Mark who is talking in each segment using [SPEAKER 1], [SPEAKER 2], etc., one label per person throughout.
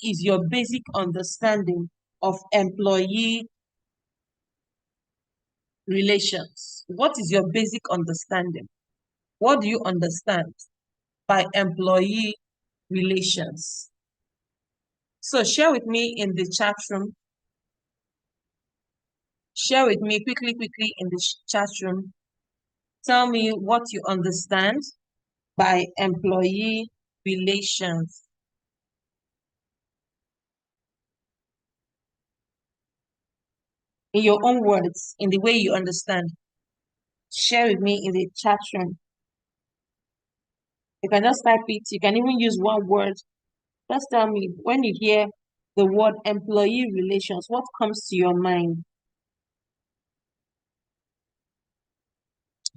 [SPEAKER 1] is your basic understanding of employee relations? What is your basic understanding? What do you understand by employee relations? So share with me in the chat room. Share with me quickly in the chat room. Tell me what you understand by employee relations. In your own words, in the way you understand. Share with me in the chat room. You can just type it. You can even use one word. Just tell me, when you hear the word employee relations, what comes to your mind?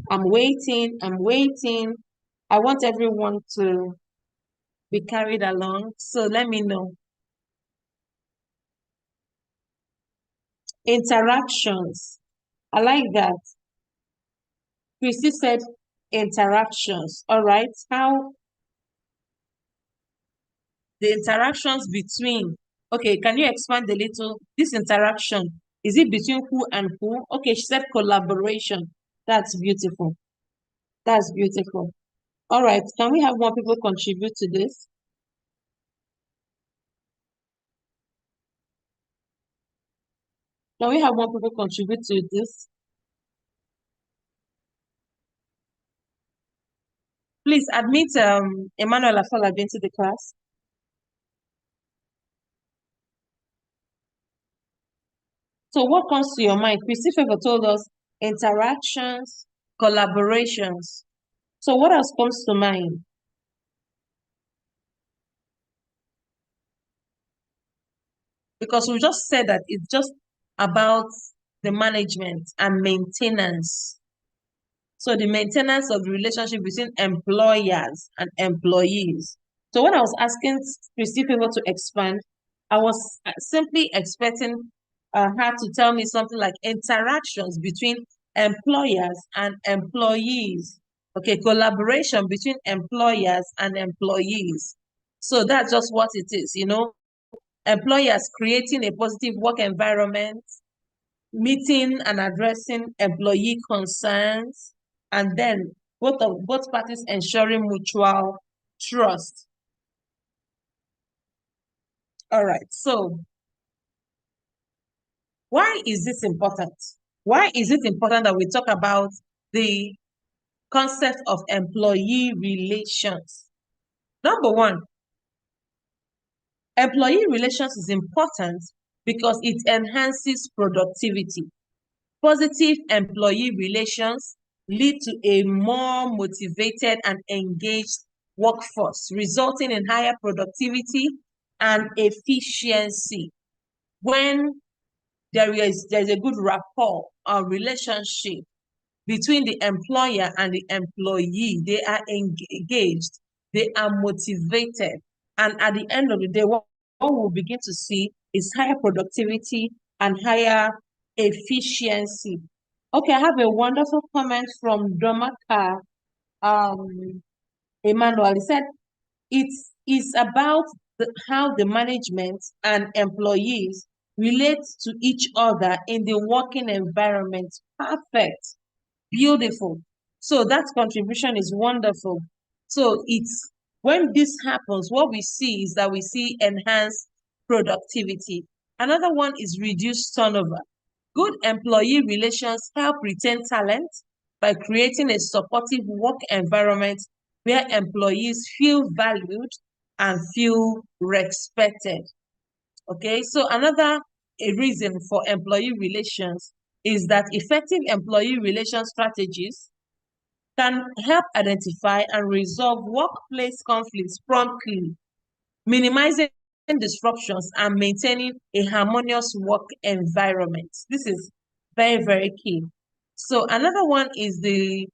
[SPEAKER 1] I'm waiting. I'm waiting. I want everyone to be carried along. So let me know. Interactions. I like that. Christy said interactions. All right. How the interactions between. Okay, can you expand a little? This interaction, is it between who and who? Okay, she said collaboration. That's beautiful. That's beautiful. All right, can we have more people contribute to this? Can we have more people contribute to this? Please admit Emmanuel Afolabi into the class. So what comes to your mind? Christy Favor told us interactions, collaborations. So what else comes to mind? Because we just said that it's just about the management and maintenance. So the maintenance of the relationship between employers and employees. So when I was asking Christy Favor to expand, I was simply expecting her to tell me something like interactions between employers and employees. Okay, collaboration between employers and employees. So that's just what it is, you know. Employers creating a positive work environment, meeting and addressing employee concerns, and then both parties ensuring mutual trust. All right, so why is this important? Why is it important that we talk about the concept of employee relations? Number one, employee relations is important because it enhances productivity. Positive employee relations lead to a more motivated and engaged workforce, resulting in higher productivity and efficiency. When there's a good rapport or relationship between the employer and the employee, they are engaged, they are motivated, and at the end of the day, what we'll begin to see is higher productivity and higher efficiency. Okay, I have a wonderful comment from Domaka Emmanuel. He said, it's about how the management and employees relate to each other in the working environment. Perfect. Beautiful. So that contribution is wonderful. So it's when this happens, what we see is that we see enhanced productivity. Another one is reduced turnover. Good employee relations help retain talent by creating a supportive work environment where employees feel valued and feel respected. Okay, so another reason for employee relations is that effective employee relations strategies can help identify and resolve workplace conflicts promptly, minimizing disruptions and maintaining a harmonious work environment. This is very, very key. So another one is the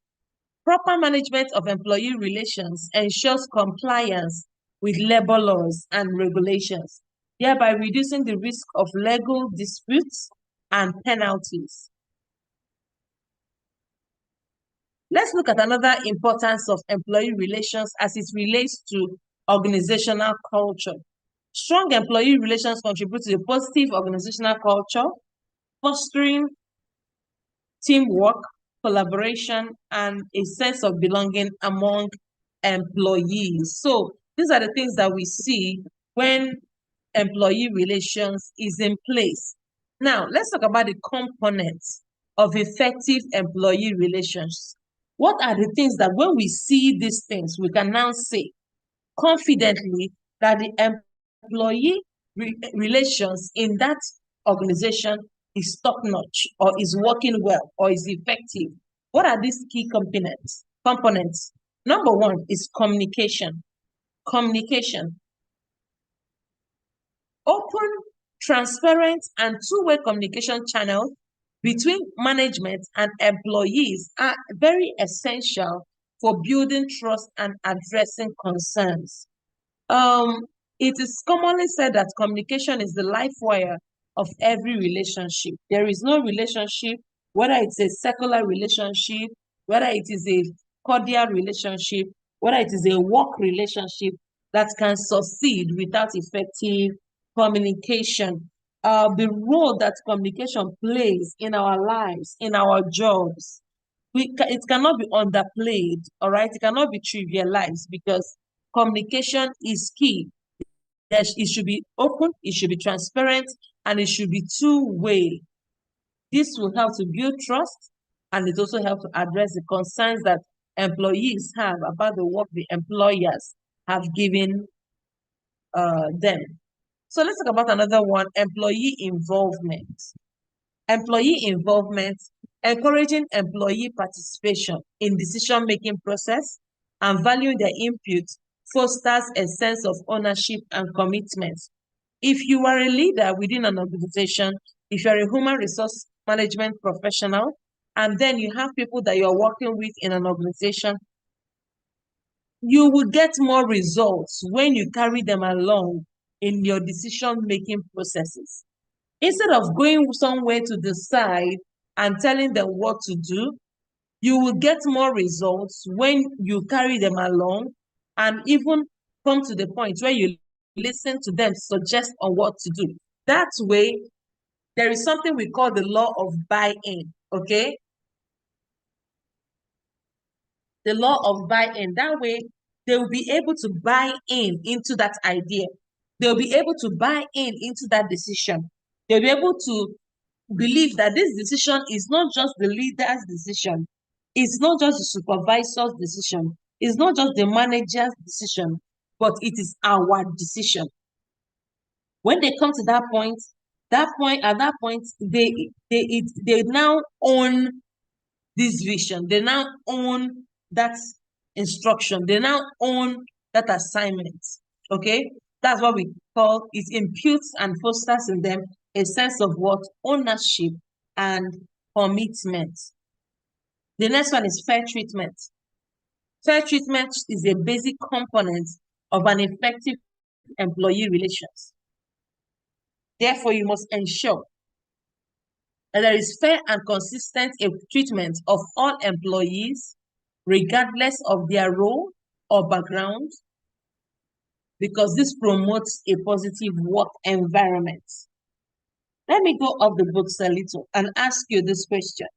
[SPEAKER 1] proper management of employee relations ensures compliance with labor laws and regulations, thereby reducing the risk of legal disputes and penalties. Let's look at another importance of employee relations as it relates to organizational culture. Strong employee relations contribute to a positive organizational culture, fostering teamwork, collaboration, and a sense of belonging among employees. So these are the things that we see when employee relations is in place. Now, let's talk about the components of effective employee relations. What are the things that when we see these things, we can now say confidently that the employee relations in that organization is top notch or is working well or is effective? What are these key components? Number one is communication. Communication. Open, transparent, and two-way communication channels between management and employees are very essential for building trust and addressing concerns. Um, it is commonly said that communication is the life wire of every relationship. There is no relationship, whether it's a secular relationship, whether it is a cordial relationship, whether it is a work relationship, that can succeed without effective communication. The role that communication plays in our lives, in our jobs, it cannot be underplayed, all right? It cannot be trivialized because communication is key. It should be open, it should be transparent, and it should be two-way. This will help to build trust, and it also helps to address the concerns that employees have about the work the employers have given them. So let's talk about another one, employee involvement. Employee involvement, encouraging employee participation in decision-making process and valuing their input fosters a sense of ownership and commitment. If you are a leader within an organization, if you're a human resource management professional, and then you have people that you're working with in an organization, you will get more results when you carry them along in your decision-making processes. Instead of going somewhere to decide and telling them what to do, you will get more results when you carry them along and even come to the point where you listen to them suggest on what to do. That way, there is something we call the law of buy-in, okay? The law of buy-in. That way, they will be able to buy in into that idea. They'll be able to buy in into that decision. They'll be able to believe that this decision is not just the leader's decision. It's not just the supervisor's decision. It's not just the manager's decision, but it is our decision. When they come to at that point, they now own this vision. They now own that instruction. They now own that assignment. Okay? That's what we call it imputes and fosters in them a sense of what? Ownership and commitment. The next one is fair treatment. Fair treatment is a basic component of an effective employee relations. Therefore, you must ensure that there is fair and consistent treatment of all employees, regardless of their role or background, because this promotes a positive work environment. Let me go off the books a little and ask you this question.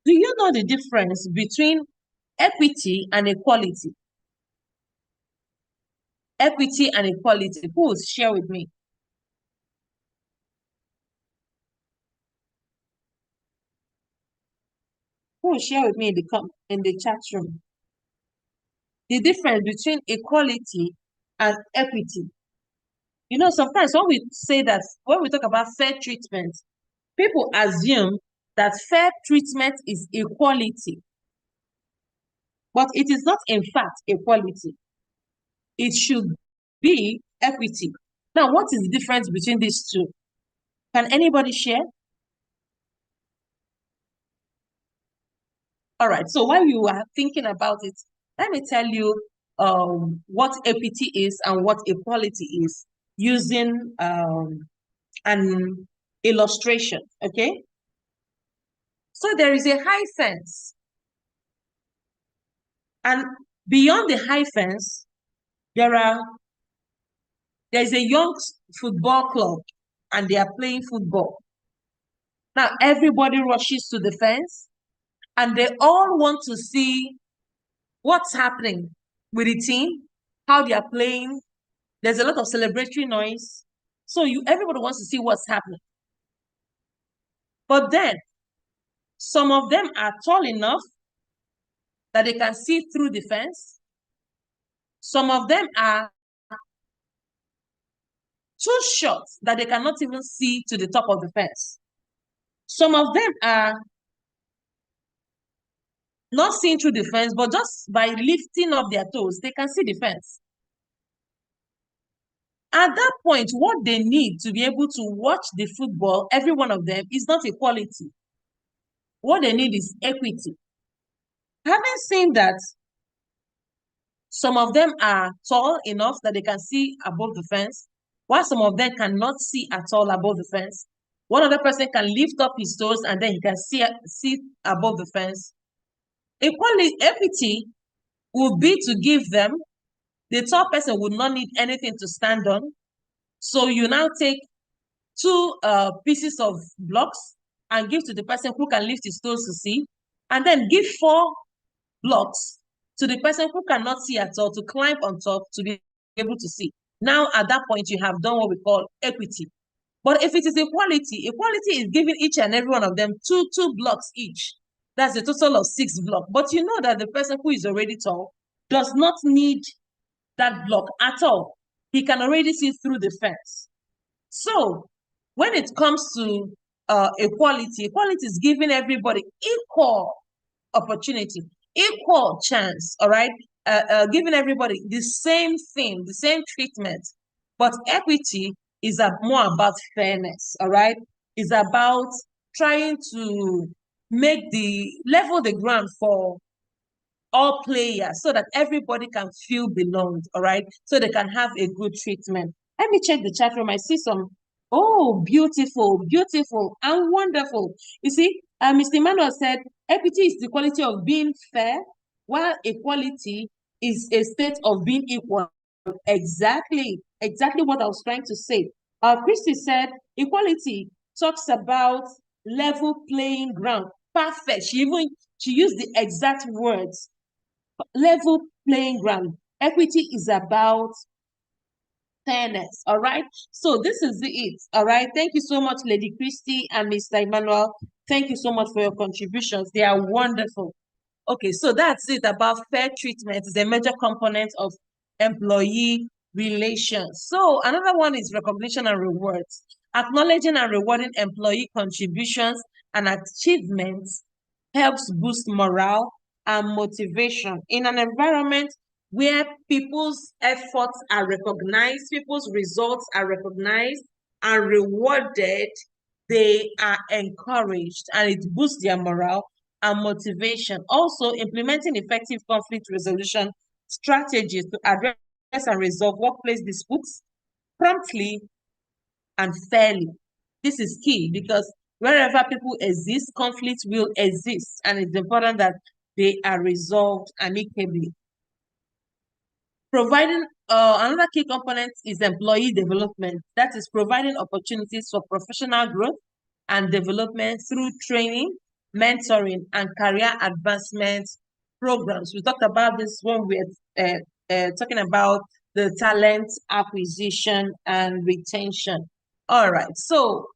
[SPEAKER 1] Do you know the difference between equity and equality? Equity and equality. Who will share with me? Who will share with me in the chat room? The difference between equality and equity. You know, sometimes when we talk about fair treatment, people assume that fair treatment is equality. But it is not, in fact, equality. It should be equity. Now, what is the difference between these two? Can anybody share? All right. So while you are thinking about it, let me tell you what equity is and what equality is using an illustration. Okay. So there is a high fence, and beyond the high fence, there are There's a young football club and they are playing football. Now, everybody rushes to the fence and they all want to see what's happening with the team, how they are playing. There's a lot of celebratory noise. So everybody wants to see what's happening. But then some of them are tall enough that they can see through the fence. Some of them are too short that they cannot even see to the top of the fence. Some of them are not seeing through the fence, but just by lifting up their toes, they can see the fence. At that point, what they need to be able to watch the football, every one of them, is not equality. What they need is equity. Having seen that, some of them are tall enough that they can see above the fence, while some of them cannot see at all above the fence. One other person can lift up his toes and then he can see above the fence. Equity would be to give them, the tall person would not need anything to stand on. So you now take two pieces of blocks and give to the person who can lift his toes to see, and then give 4 blocks to the person who cannot see at all to climb on top to be able to see. Now, at that point, you have done what we call equity. But if it is equality, equality is giving each and every one of them two blocks each. That's a total of 6 blocks. But you know that the person who is already tall does not need that block at all. He can already see through the fence. So when it comes to equality is giving everybody equal opportunity, equal chance, all right? Giving everybody the same thing, the same treatment. But equity is more about fairness, all right? It's about trying to level the ground for all players so that everybody can feel belonged, all right? So they can have a good treatment. Let me check the chat room. I see some, oh, beautiful, beautiful, and wonderful. You see, Mr. Emmanuel said, equity is the quality of being fair, while equality is a state of being equal. Exactly what I was trying to say. Christy said, equality talks about level playing ground. Perfect. She used the exact words. Level playing ground. Equity is about fairness, all right? So this is it, all right? Thank you so much, Lady Christy and Mr. Emmanuel. Thank you so much for your contributions. They are wonderful. Okay, so that's it about fair treatment. It's a major component of employee relations. So another one is recognition and rewards. Acknowledging and rewarding employee contributions and achievements helps boost morale and motivation. In an environment where people's efforts are recognized, people's results are recognized and rewarded, they are encouraged and it boosts their morale and motivation. Also, implementing effective conflict resolution strategies to address and resolve workplace disputes promptly and fairly. This is key because wherever people exist, conflict will exist, and it's important that they are resolved amicably. Providing another key component is employee development. That is providing opportunities for professional growth and development through training, mentoring, and career advancement programs. We talked about this when we're talking about the talent acquisition and retention. All right, so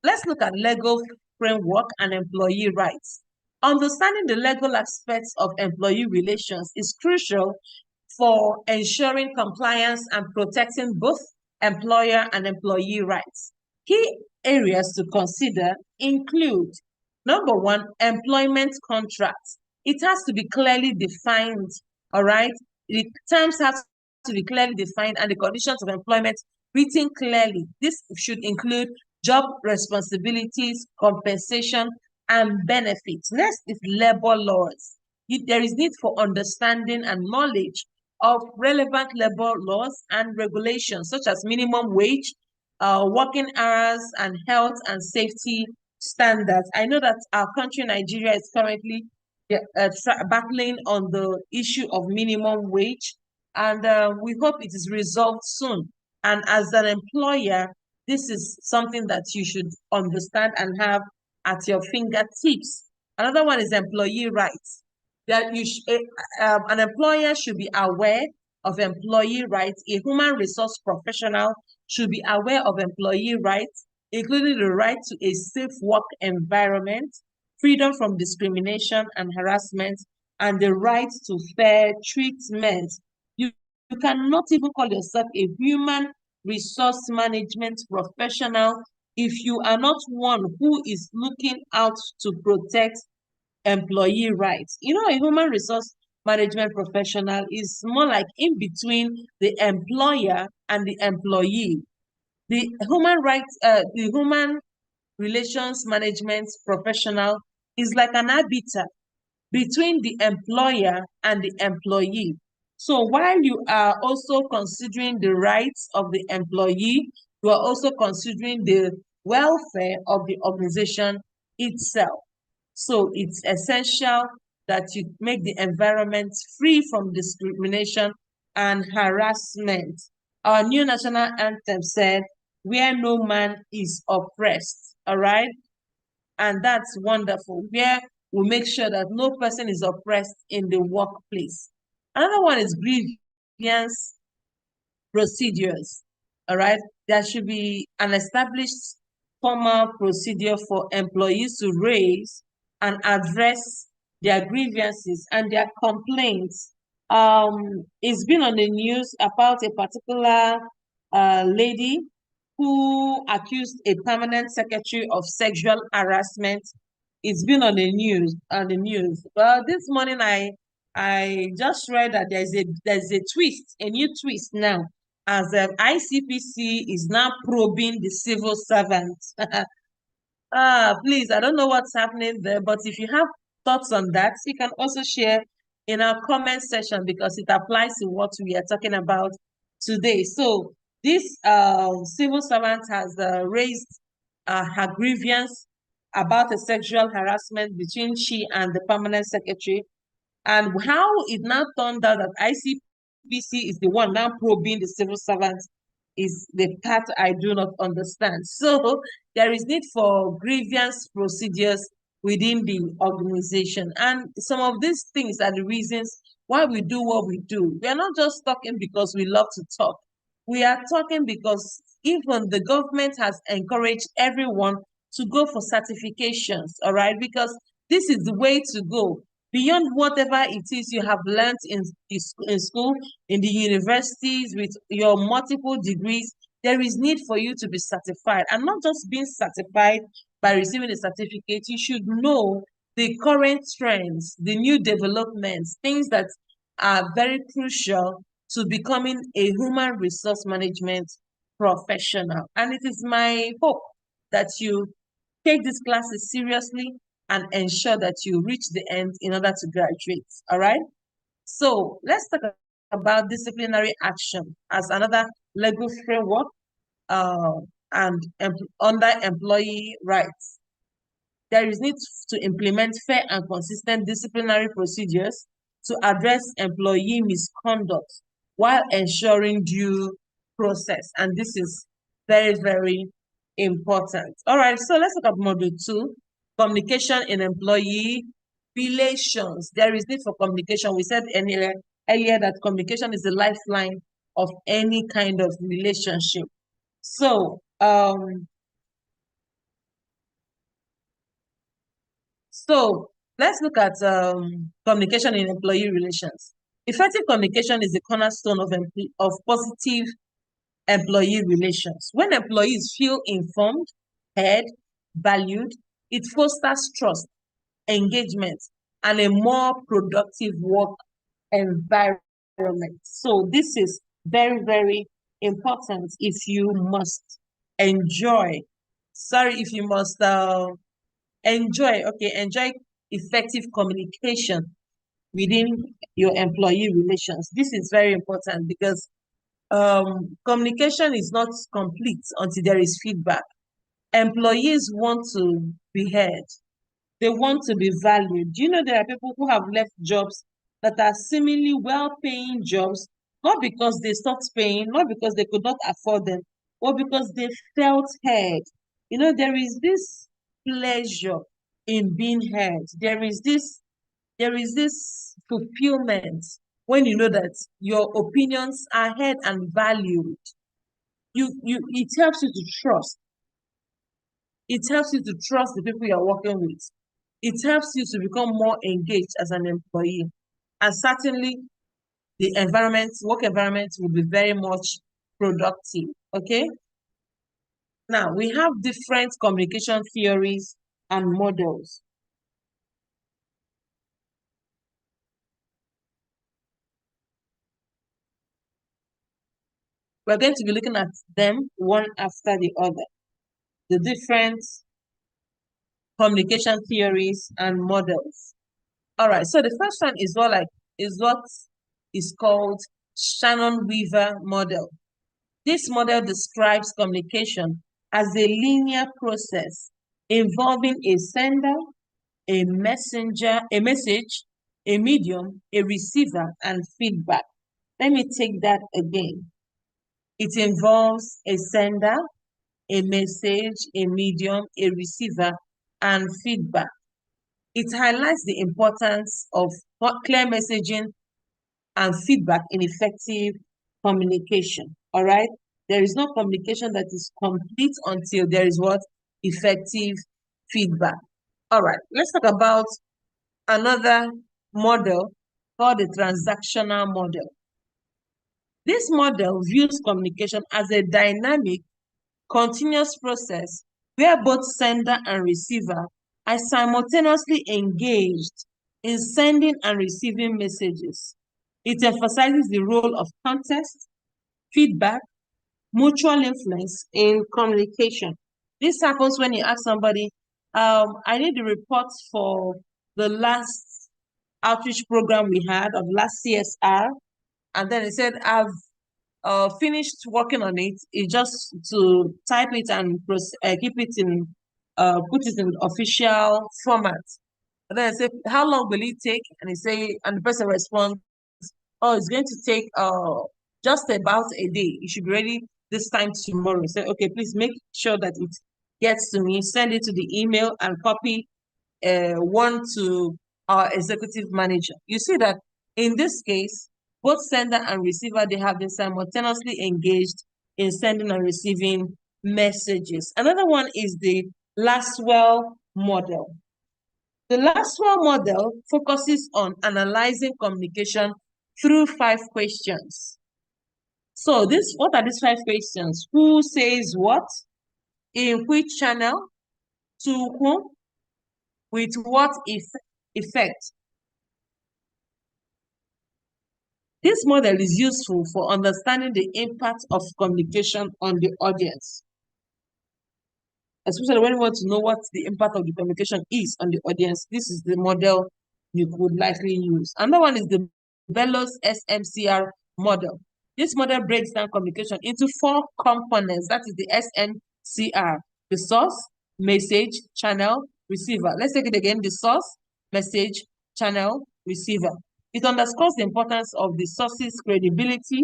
[SPEAKER 1] let's look at legal framework and employee rights. Understanding the legal aspects of employee relations is crucial for ensuring compliance and protecting both employer and employee rights. Key areas to consider include, number 1, employment contracts. It has to be clearly defined, all right? The terms have to be clearly defined and the conditions of employment written clearly. This should include job responsibilities, compensation, and benefits. Next is labor laws. There is need for understanding and knowledge of relevant labor laws and regulations, such as minimum wage, working hours, and health and safety standards. I know that our country, Nigeria, is currently battling on the issue of minimum wage, and we hope it is resolved soon. And as an employer, this is something that you should understand and have at your fingertips. Another one is employee rights. That an employer should be aware of employee rights. A human resource professional should be aware of employee rights, including the right to a safe work environment, freedom from discrimination and harassment, and the right to fair treatment. You cannot even call yourself a human resource management professional if you are not one who is looking out to protect employee rights. A human resource management professional is more like in between the employer and the employee. The human relations management professional is like an arbiter between the employer and the employee. So while you are also considering the rights of the employee, you are also considering the welfare of the organization itself. So it's essential that you make the environment free from discrimination and harassment. Our new national anthem said, "Where no man is oppressed." All right. And that's wonderful, where we make sure that no person is oppressed in the workplace. Another one is grievance procedures. All right. There should be an established formal procedure for employees to raise and address their grievances and their complaints. It's been on the news about a particular lady who accused a permanent secretary of sexual harassment. It's been on the news. Well, this morning I just read that there's a twist, a new twist now, as ICPC is now probing the civil servant. Please, I don't know what's happening there, but if you have thoughts on that, you can also share in our comment section because it applies to what we are talking about today. So this civil servant has raised her grievance about a sexual harassment between she and the permanent secretary, and how it now turned out that ICPC is the one now probing the civil servant is the part I do not understand. So there is need for grievance procedures within the organization. And some of these things are the reasons why we do what we do. We are not just talking because we love to talk. We are talking because even the government has encouraged everyone to go for certifications, all right? Because this is the way to go beyond whatever it is you have learned in school, in the universities, with your multiple degrees. There is need for you to be certified, and not just being certified by receiving a certificate. You should know the current trends, the new developments, things that are very crucial to becoming a human resource management professional. And it is my hope that you take these classes seriously and ensure that you reach the end in order to graduate. All right. So let's talk about disciplinary action as another legal framework uh, and under employee rights. There is need to implement fair and consistent disciplinary procedures to address employee misconduct while ensuring due process. And this is very, very important. All right, so let's look at module 2, communication in employee relations. There is need for communication. We said earlier that communication is the lifeline of any kind of relationship. So, let's look at communication in employee relations. Effective communication is the cornerstone of positive employee relations. When employees feel informed, heard, valued, it fosters trust, engagement, and a more productive work environment. So this is very, very important if you must enjoy. Sorry, if you must enjoy effective communication within your employee relations. This is very important because communication is not complete until there is feedback. Employees want to be heard. They want to be valued. You know, there are people who have left jobs that are seemingly well-paying jobs, not because they stopped paying, not because they could not afford them, but because they felt heard. There is this pleasure in being heard. There is this fulfillment when you know that your opinions are heard and valued. It helps you to trust. It helps you to trust the people you're working with. It helps you to become more engaged as an employee. And certainly the work environment will be very much productive. Okay. Now we have different communication theories and models. We're going to be looking at them one after the other. The different communication theories and models. All right. So the first one is what is called Shannon Weaver model. This model describes communication as a linear process involving a sender, a messenger, a message, a medium, a receiver, and feedback. Let me take that again. It involves a sender, a message, a medium, a receiver, and feedback. It highlights the importance of clear messaging and feedback in effective communication. All right. There is no communication that is complete until there is what? Effective feedback. All right. Let's talk about another model called the transactional model. This model views communication as a dynamic, continuous process where both sender and receiver are simultaneously engaged in sending and receiving messages. It emphasizes the role of context, feedback, mutual influence in communication. This happens when you ask somebody, I need the reports for the last outreach program we had of last CSR. And then he said, I've finished working on it. It's just to type it and keep it in, put it in official format. And then I said, how long will it take? And the person responds, oh, it's going to take just about a day. It should be ready this time tomorrow. Say, okay, please make sure that it gets to me. Send it to the email and copy one to our executive manager. You see that in this case, both sender and receiver, they have been simultaneously engaged in sending and receiving messages. Another one is the Laswell model. The Laswell model focuses on analyzing communication through 5 questions. So what are these 5 questions? Who says what? In which channel? To whom? With what effect? This model is useful for understanding the impact of communication on the audience, especially when you want to know what the impact of the communication is on the audience. This is the model you could likely use. Another one is the Velos SMCR model. This model breaks down communication into 4 components. That is the SMCR: the source, message, channel, receiver. Let's take it again: the source, message, channel, receiver. It underscores the importance of the source's credibility,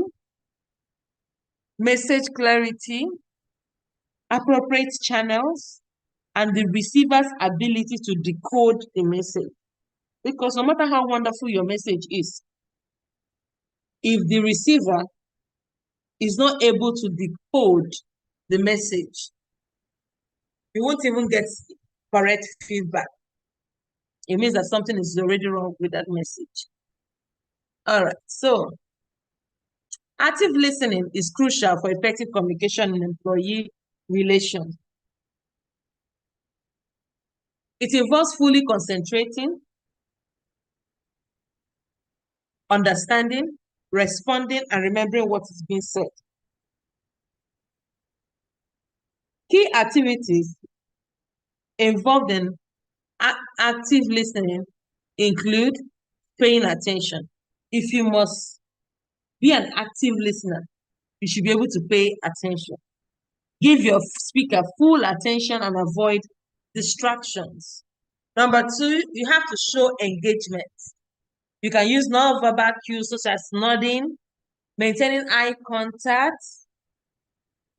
[SPEAKER 1] message clarity, appropriate channels, and the receiver's ability to decode the message. Because no matter how wonderful your message is, if the receiver is not able to decode the message, you won't even get correct feedback. It means that something is already wrong with that message. All right, so active listening is crucial for effective communication in employee relations. It involves fully concentrating, understanding, responding, and remembering what is being said. Key activities involved in active listening include paying attention. If you must be an active listener, you should be able to pay attention. Give your speaker full attention and avoid distractions. Number 2, you have to show engagement. You can use non-verbal cues such as nodding, maintaining eye contact,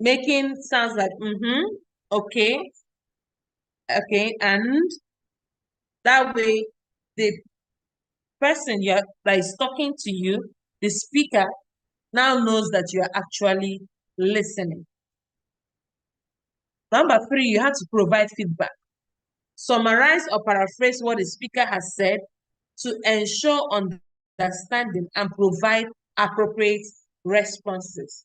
[SPEAKER 1] making sounds like okay, okay, and that way the person that is talking to you, the speaker, now knows that you are actually listening. Number three, you have to provide feedback. Summarize or paraphrase what the speaker has said to ensure understanding and provide appropriate responses.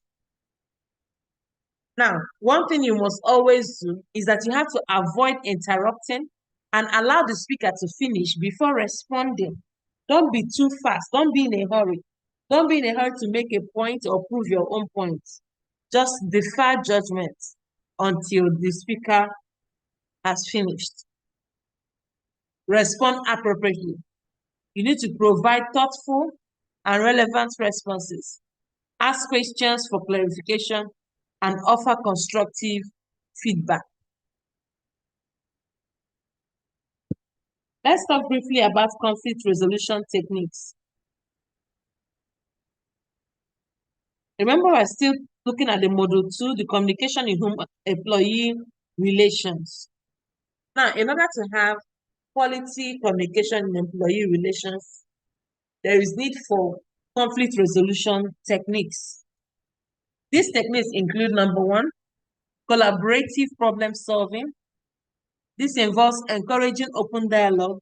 [SPEAKER 1] Now, one thing you must always do is that you have to avoid interrupting and allow the speaker to finish before responding. Don't be too fast. Don't be in a hurry. Don't be in a hurry to make a point or prove your own point. Just defer judgment until the speaker has finished. Respond appropriately. You need to provide thoughtful and relevant responses. Ask questions for clarification and offer constructive feedback. Let's talk briefly about conflict resolution techniques. Remember, we're still looking at the model 2, the communication in employee relations. Now, in order to have quality communication in employee relations, there is need for conflict resolution techniques. These techniques include number one, collaborative problem solving. This involves encouraging open dialogue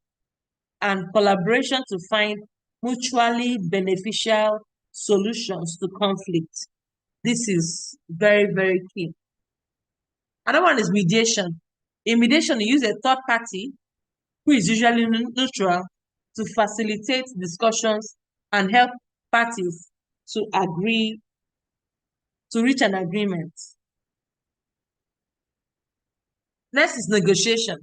[SPEAKER 1] and collaboration to find mutually beneficial solutions to conflict. This is very, very key. Another one is mediation. In mediation, you use a third party who is usually neutral to facilitate discussions and help parties to agree, to reach an agreement. Next is negotiation.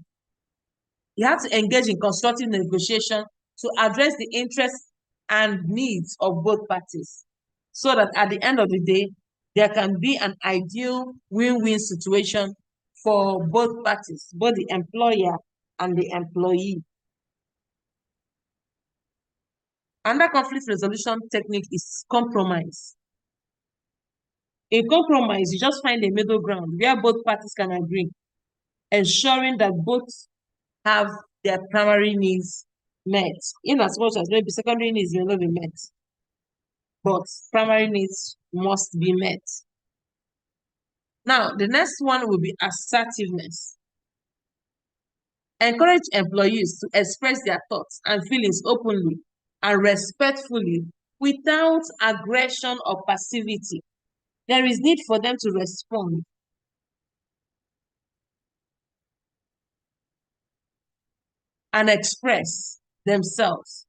[SPEAKER 1] You have to engage in constructive negotiation to address the interests and needs of both parties so that at the end of the day, there can be an ideal win-win situation for both parties, both the employer and the employee. Another conflict resolution technique is compromise. In compromise, you just find a middle ground where both parties can agree, ensuring that both have their primary needs met, in as much as maybe secondary needs will not be met, but primary needs must be met. Now, the next one will be assertiveness. Encourage employees to express their thoughts and feelings openly and respectfully without aggression or passivity. There is need for them to respond. And express themselves.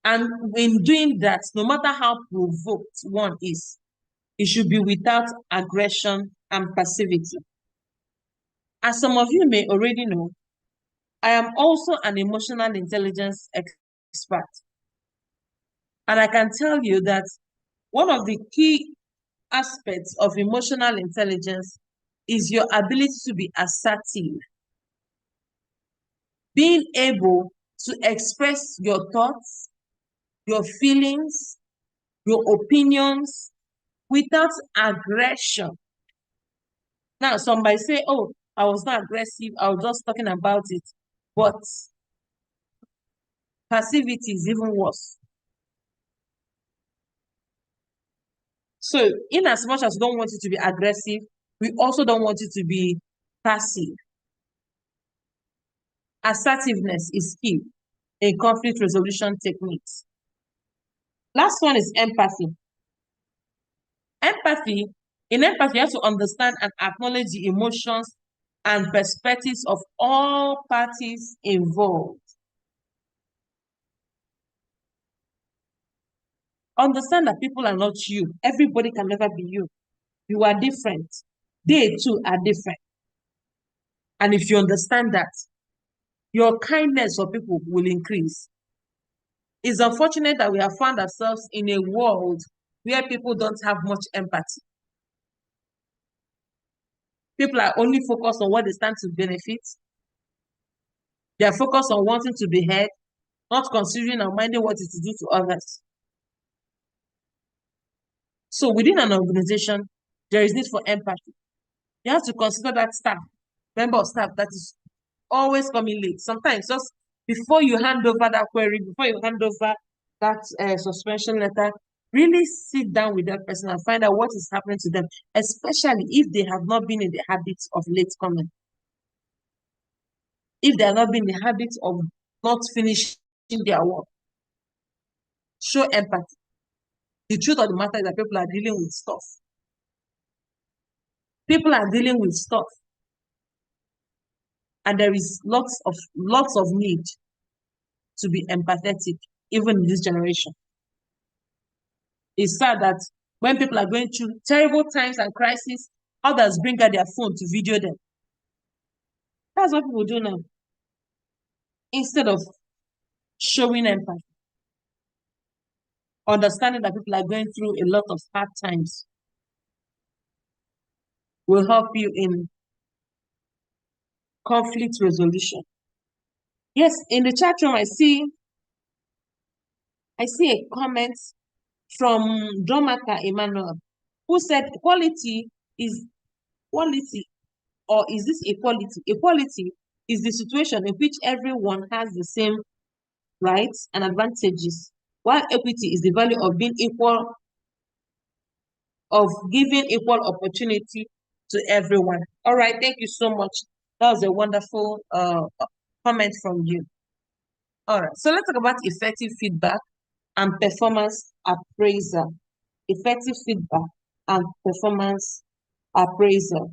[SPEAKER 1] And in doing that, no matter how provoked one is, it should be without aggression and passivity. As some of you may already know, I am also an emotional intelligence expert. And I can tell you that one of the key aspects of emotional intelligence is your ability to be assertive. Being able to express your thoughts, your feelings, your opinions without aggression. Now, somebody say, oh, I was not aggressive, I was just talking about it. But passivity is even worse. So, in as much as we don't want you to be aggressive, we also don't want you to be passive. Assertiveness is key in conflict resolution techniques. Last one is empathy. In empathy, you have to understand and acknowledge the emotions and perspectives of all parties involved. Understand that people are not you. Everybody can never be you. You are different. They too are different. And if you understand that, your kindness for people will increase. It's unfortunate that we have found ourselves in a world where people don't have much empathy. People are only focused on what they stand to benefit. They are focused on wanting to be heard, not considering or minding what it to do to others. So within an organization, there is need for empathy. You have to consider that member of staff that is always coming late. Sometimes just before you hand over that query, before you hand over that suspension letter, really sit down with that person and find out what is happening to them, especially if they have not been in the habit of late coming. If they have not been in the habit of not finishing their work, show empathy. The truth of the matter is that people are dealing with stuff. People are dealing with stuff. And there is lots of need to be empathetic, even in this generation. It's sad that when people are going through terrible times and crises, others bring out their phone to video them. That's what people do now. Instead of showing empathy, understanding that people are going through a lot of hard times will help you in conflict resolution. Yes, in the chat room, I see a comment from Domaka Emmanuel, who said quality, or is this equality? Equality is the situation in which everyone has the same rights and advantages, while equity is the value of being equal, of giving equal opportunity to everyone. All right, thank you so much. That was a wonderful comment from you. All right, so let's talk about effective feedback and performance appraisal. Effective feedback and performance appraisal.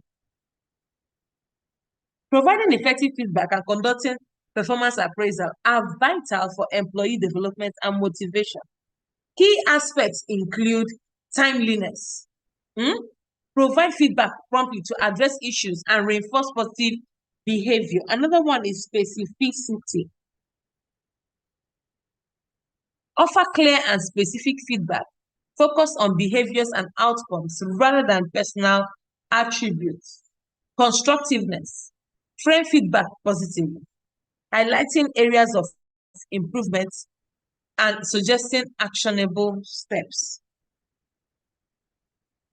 [SPEAKER 1] Providing effective feedback and conducting performance appraisal are vital for employee development and motivation. Key aspects include timeliness. Provide feedback promptly to address issues and reinforce positive behavior. Another one is specificity. Offer clear and specific feedback. Focus on behaviors and outcomes rather than personal attributes. Constructiveness. Frame feedback positively, highlighting areas of improvement and suggesting actionable steps.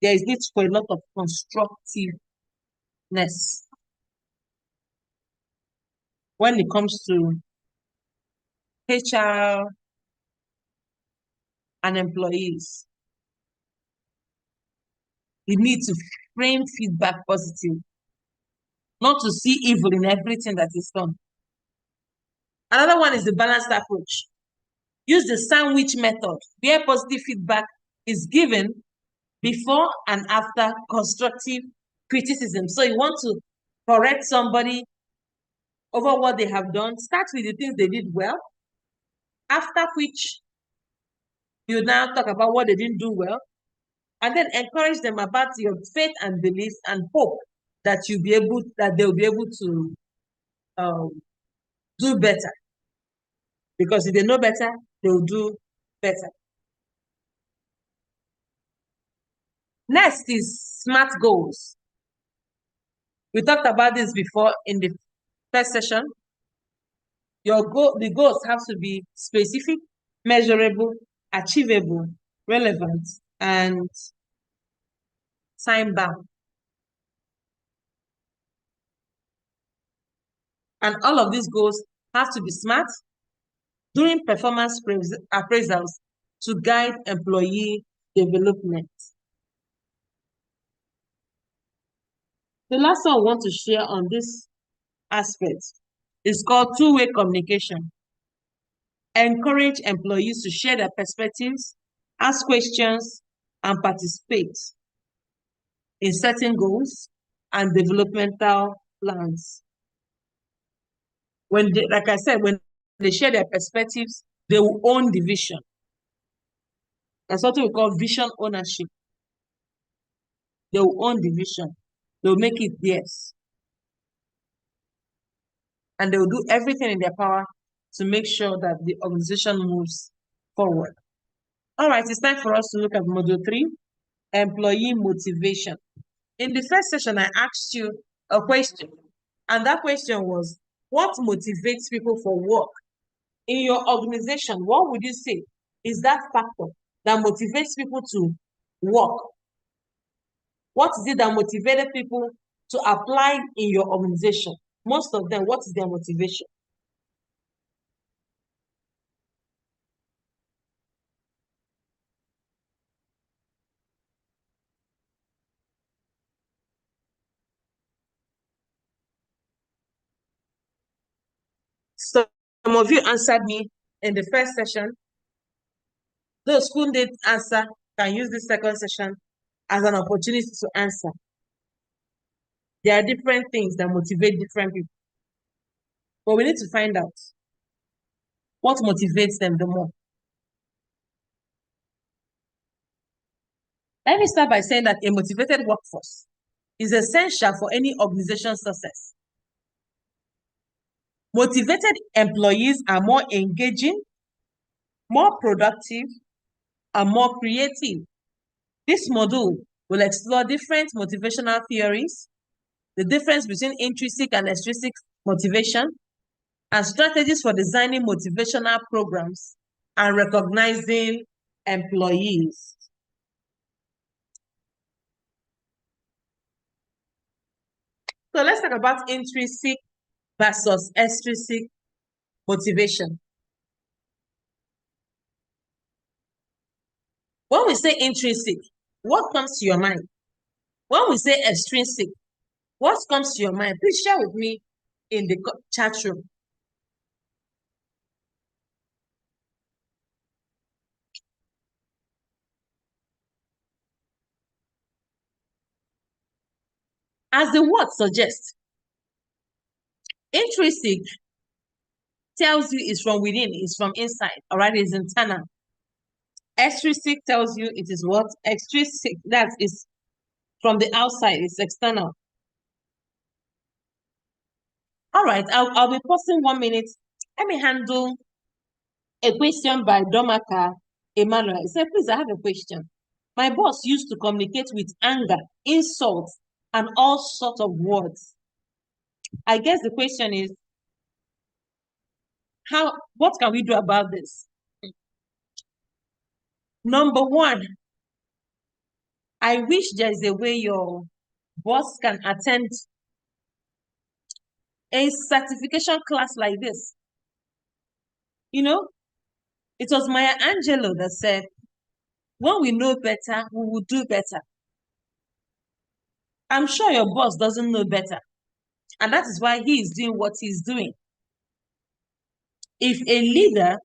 [SPEAKER 1] There is need for a lot of constructiveness when it comes to HR and employees. You need to frame feedback positive, not to see evil in everything that is done. Another one is the balanced approach. Use the sandwich method, where positive feedback is given before and after constructive criticism. So you want to correct somebody over what they have done, start with the things they did well, after which you now talk about what they didn't do well, and then encourage them about your faith and belief and hope that they'll be able to do better. Because if they know better, they'll do better. Next is SMART goals. We talked about this before in the first session. The goals have to be specific, measurable, achievable, relevant, and time-bound. And all of these goals have to be SMART during performance appraisals to guide employee development. The last one I want to share on this aspect is called two-way communication. Encourage employees to share their perspectives, ask questions, and participate in setting goals and developmental plans. Like I said, when they share their perspectives, they will own the vision. That's what we call vision ownership. They will own the vision. They'll make it theirs. And they will do everything in their power to make sure that the organization moves forward. All right, it's time for us to look at Module 3, employee motivation. In the first session, I asked you a question, and that question was, what motivates people for work? In your organization, what would you say is that factor that motivates people to work? What is it that motivated people to apply in your organization? Most of them, what is their motivation? Some of you answered me in the first session. Those who did answer can use this second session as an opportunity to answer. There are different things that motivate different people. But we need to find out what motivates them the more. Let me start by saying that a motivated workforce is essential for any organization's success. Motivated employees are more engaging, more productive, and more creative. This module will explore different motivational theories, the difference between intrinsic and extrinsic motivation, and strategies for designing motivational programs and recognizing employees. So let's talk about intrinsic versus extrinsic motivation. When we say intrinsic, what comes to your mind? When we say extrinsic, what comes to your mind? Please share with me in the chat room. As the word suggests, intrinsic tells you it's from within, it's from inside, all right, it's internal. Extrinsic tells you it is what? Extrinsic, that is from the outside, it's external. All right, I'll be pausing 1 minute. Let me handle a question by Domaka Emmanuel. He said, please, I have a question. My boss used to communicate with anger, insults, and all sorts of words. I guess the question is, what can we do about this? Number one, I wish there's a way your boss can attend a certification class like this. You know, it was Maya Angelou that said, when we know better, we will do better. I'm sure your boss doesn't know better. And that is why he is doing what he's doing. If a leader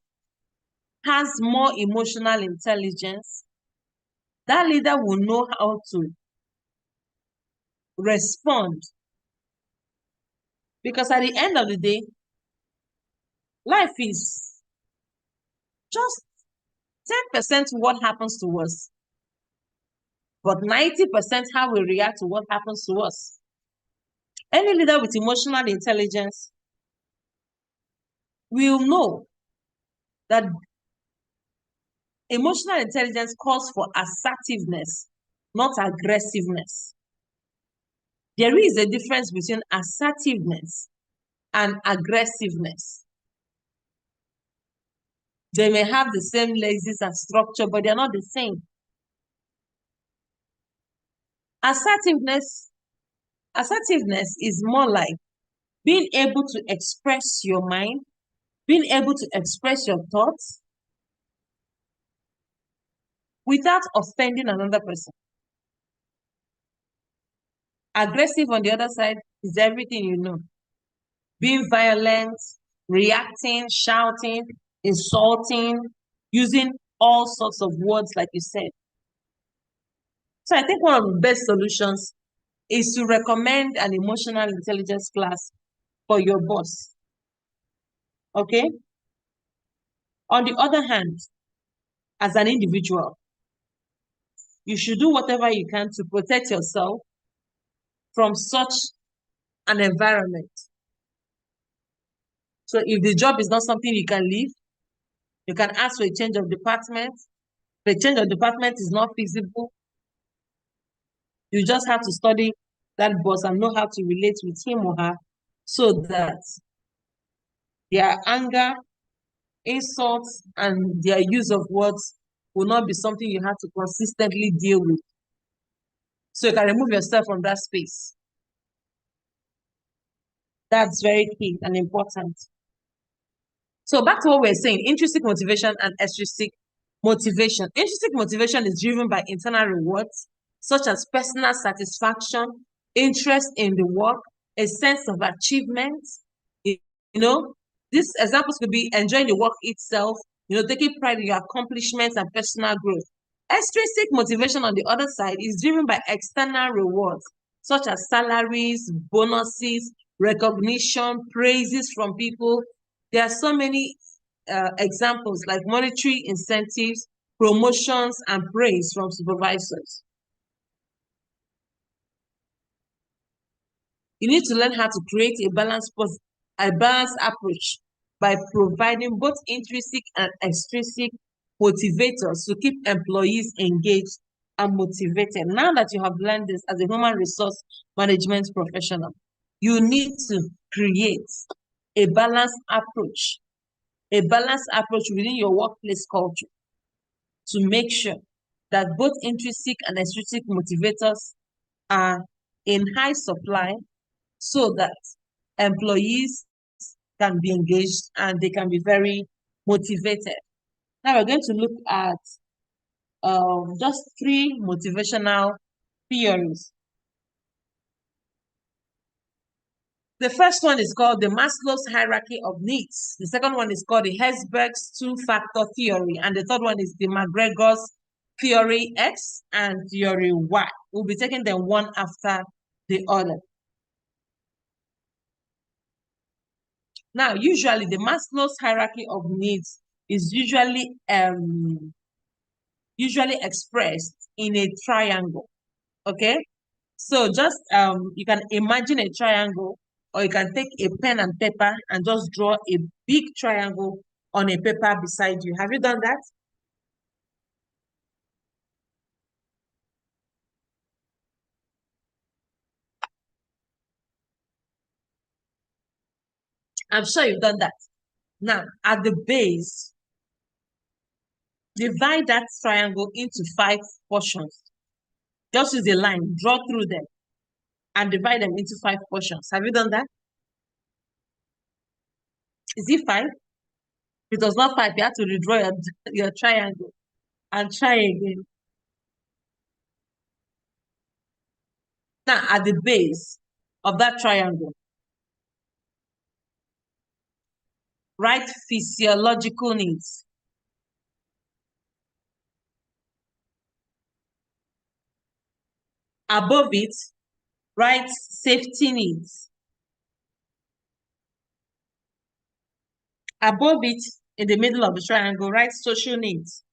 [SPEAKER 1] has more emotional intelligence, that leader will know how to respond. Because at the end of the day, life is just 10% what happens to us, but 90% how we react to what happens to us. Any leader with emotional intelligence will know that emotional intelligence calls for assertiveness, not aggressiveness. There is a difference between assertiveness and aggressiveness. They may have the same legs and structure, but they're not the same. Assertiveness is more like being able to express your mind, being able to express your thoughts without offending another person. Aggressive, on the other side, is everything you know. Being violent, reacting, shouting, insulting, using all sorts of words, like you said. So I think one of the best solutions is to recommend an emotional intelligence class for your boss. Okay? On the other hand, as an individual, you should do whatever you can to protect yourself from such an environment. So if the job is not something you can leave, you can ask for a change of department. If the change of department is not feasible, you just have to study that boss and know how to relate with him or her so that their anger, insults, and their use of words will not be something you have to consistently deal with. So you can remove yourself from that space. That's very key and important. So back to what we're saying, intrinsic motivation and extrinsic motivation. Intrinsic motivation is driven by internal rewards, such as personal satisfaction, interest in the work, a sense of achievement. You know, these examples could be enjoying the work itself, taking pride in your accomplishments and personal growth. Extrinsic motivation, on the other side, is driven by external rewards, such as salaries, bonuses, recognition, praises from people. There are so many examples like monetary incentives, promotions, and praise from supervisors. You need to learn how to create a balanced approach by providing both intrinsic and extrinsic motivators to keep employees engaged and motivated. Now that you have learned this as a human resource management professional, you need to create a balanced approach within your workplace culture to make sure that both intrinsic and extrinsic motivators are in high supply so that employees can be engaged and they can be very motivated. Now we're going to look at just 3 motivational theories. The first one is called the Maslow's hierarchy of needs. The second one is called the Herzberg's two-factor theory. And the third one is the McGregor's theory X and theory Y. We'll be taking them one after the other. Now, usually the Maslow's hierarchy of needs is usually expressed in a triangle. Okay? So just you can imagine a triangle, or you can take a pen and paper and just draw a big triangle on a paper beside you. Have you done that? I'm sure you've done that. Now, at the base, divide that triangle into 5 portions. Just use a line, draw through them, and divide them into 5 portions. Have you done that? Is it 5? If it was not 5, you have to redraw your triangle and try again. Now, at the base of that triangle, write physiological needs. Above it, write safety needs. Above it, in the middle of the triangle, write social needs.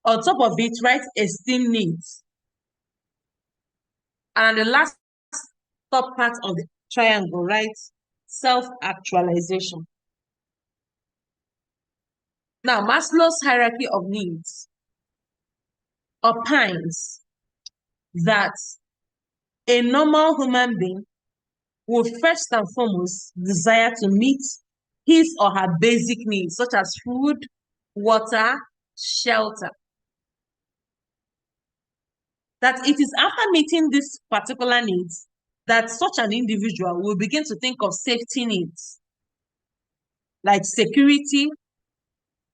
[SPEAKER 1] On top of it, write esteem needs. And the last top part of the triangle, write self-actualization. Now, Maslow's hierarchy of needs opines that a normal human being will first and foremost desire to meet his or her basic needs, such as food, water, shelter. That it is after meeting these particular needs that such an individual will begin to think of safety needs, like security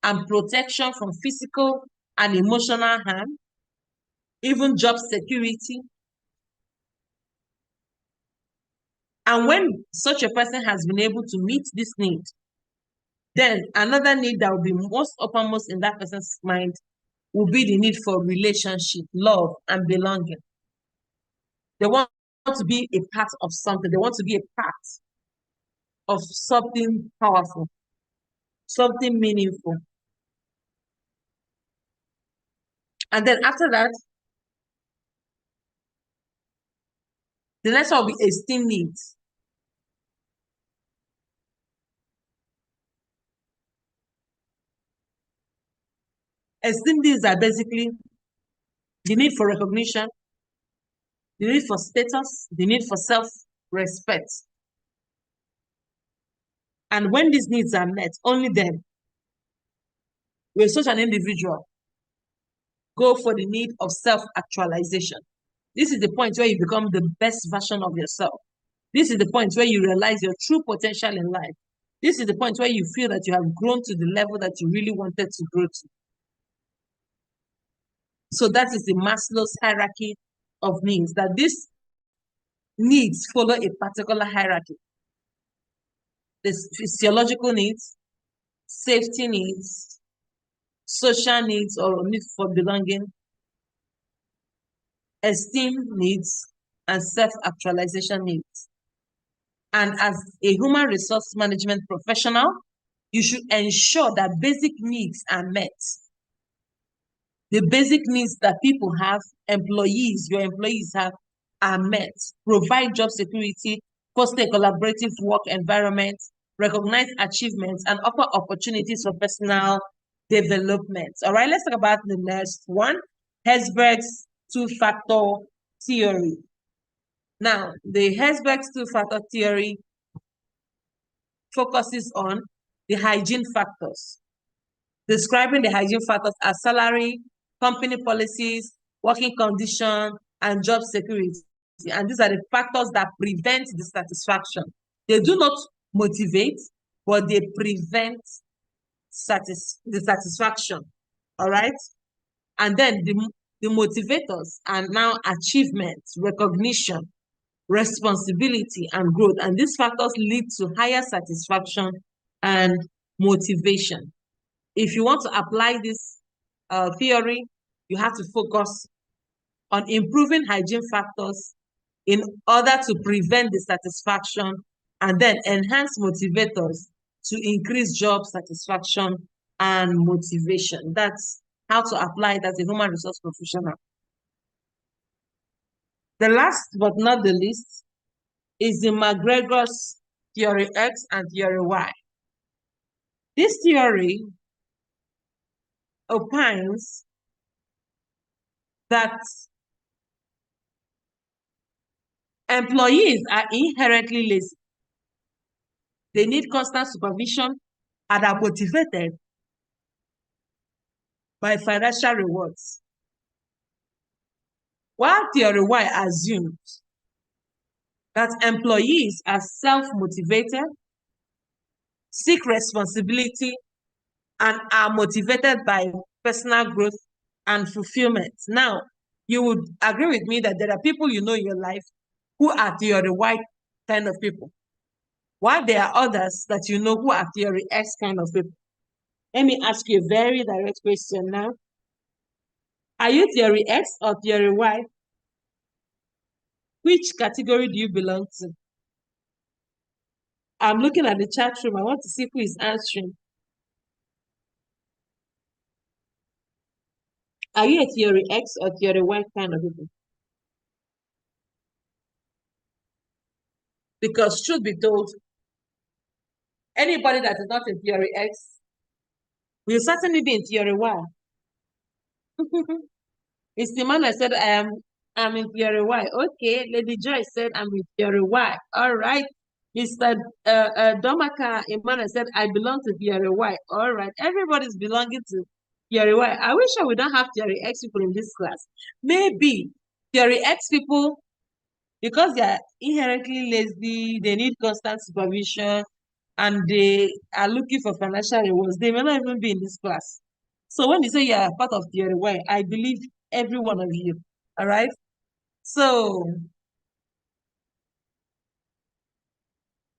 [SPEAKER 1] and protection from physical and emotional harm, even job security. And when such a person has been able to meet this need, then another need that will be most uppermost in that person's mind will be the need for relationship, love, and belonging. They want to be a part of something. They want to be a part of something powerful, something meaningful. And then after that, the next one will be esteem needs. Esteem needs are basically the need for recognition, the need for status, the need for self-respect. And when these needs are met, only then You're such an individual. Go for the need of self-actualization. This is the point where you become the best version of yourself. This is the point where you realize your true potential in life. This is the point where you feel that you have grown to the level that you really wanted to grow to. So that is the Maslow's hierarchy of needs, that these needs follow a particular hierarchy. There's physiological needs, safety needs, social needs or need for belonging, esteem needs, and self-actualization needs. And as a human resource management professional, you should ensure that basic needs are met. The basic needs that people have, your employees have, are met. Provide job security, foster a collaborative work environment, recognize achievements, and offer opportunities for personal development. All right, let's talk about the next one, Herzberg's two-factor theory. Now, the Herzberg's two-factor theory focuses on the hygiene factors, describing the hygiene factors as salary, company policies, working condition, and job security. And these are the factors that prevent dissatisfaction. They do not motivate, but they prevent dissatisfaction. All right? And then the motivators are now achievement, recognition, responsibility, and growth. And these factors lead to higher satisfaction and motivation. If you want to apply this theory, you have to focus on improving hygiene factors in order to prevent dissatisfaction and then enhance motivators to increase job satisfaction and motivation. That's how to apply it as a human resource professional. The last but not the least is the McGregor's Theory X and Theory Y. This theory opines that employees are inherently lazy. They need constant supervision and are motivated by financial rewards. While Theory Y assumes that employees are self-motivated, seek responsibility, and are motivated by personal growth and fulfillment. Now, you would agree with me that there are people you know in your life who are Theory Y kind of people, while there are others that you know who are Theory X kind of people. Let me ask you a very direct question now. Are you Theory X or Theory Y? Which category do you belong to? I'm looking at the chat room. I want to see who is answering. Are you a Theory X or Theory Y kind of people? Because truth be told, anybody that is not in Theory X will certainly be in Theory Y. It's the man I said I'm in Theory Y. Okay, Lady Joy said I'm in Theory Y. All right. Mr. Domaka Emmanuel said I belong to Theory Y. All right. Everybody's belonging to Theory Y. I wish we don't have Theory X people in this class. Maybe Theory X people, because they are inherently lazy, they need constant supervision, and they are looking for financial rewards, they may not even be in this class. So when you say you are part of Theory Y, I believe every one of you. All right. So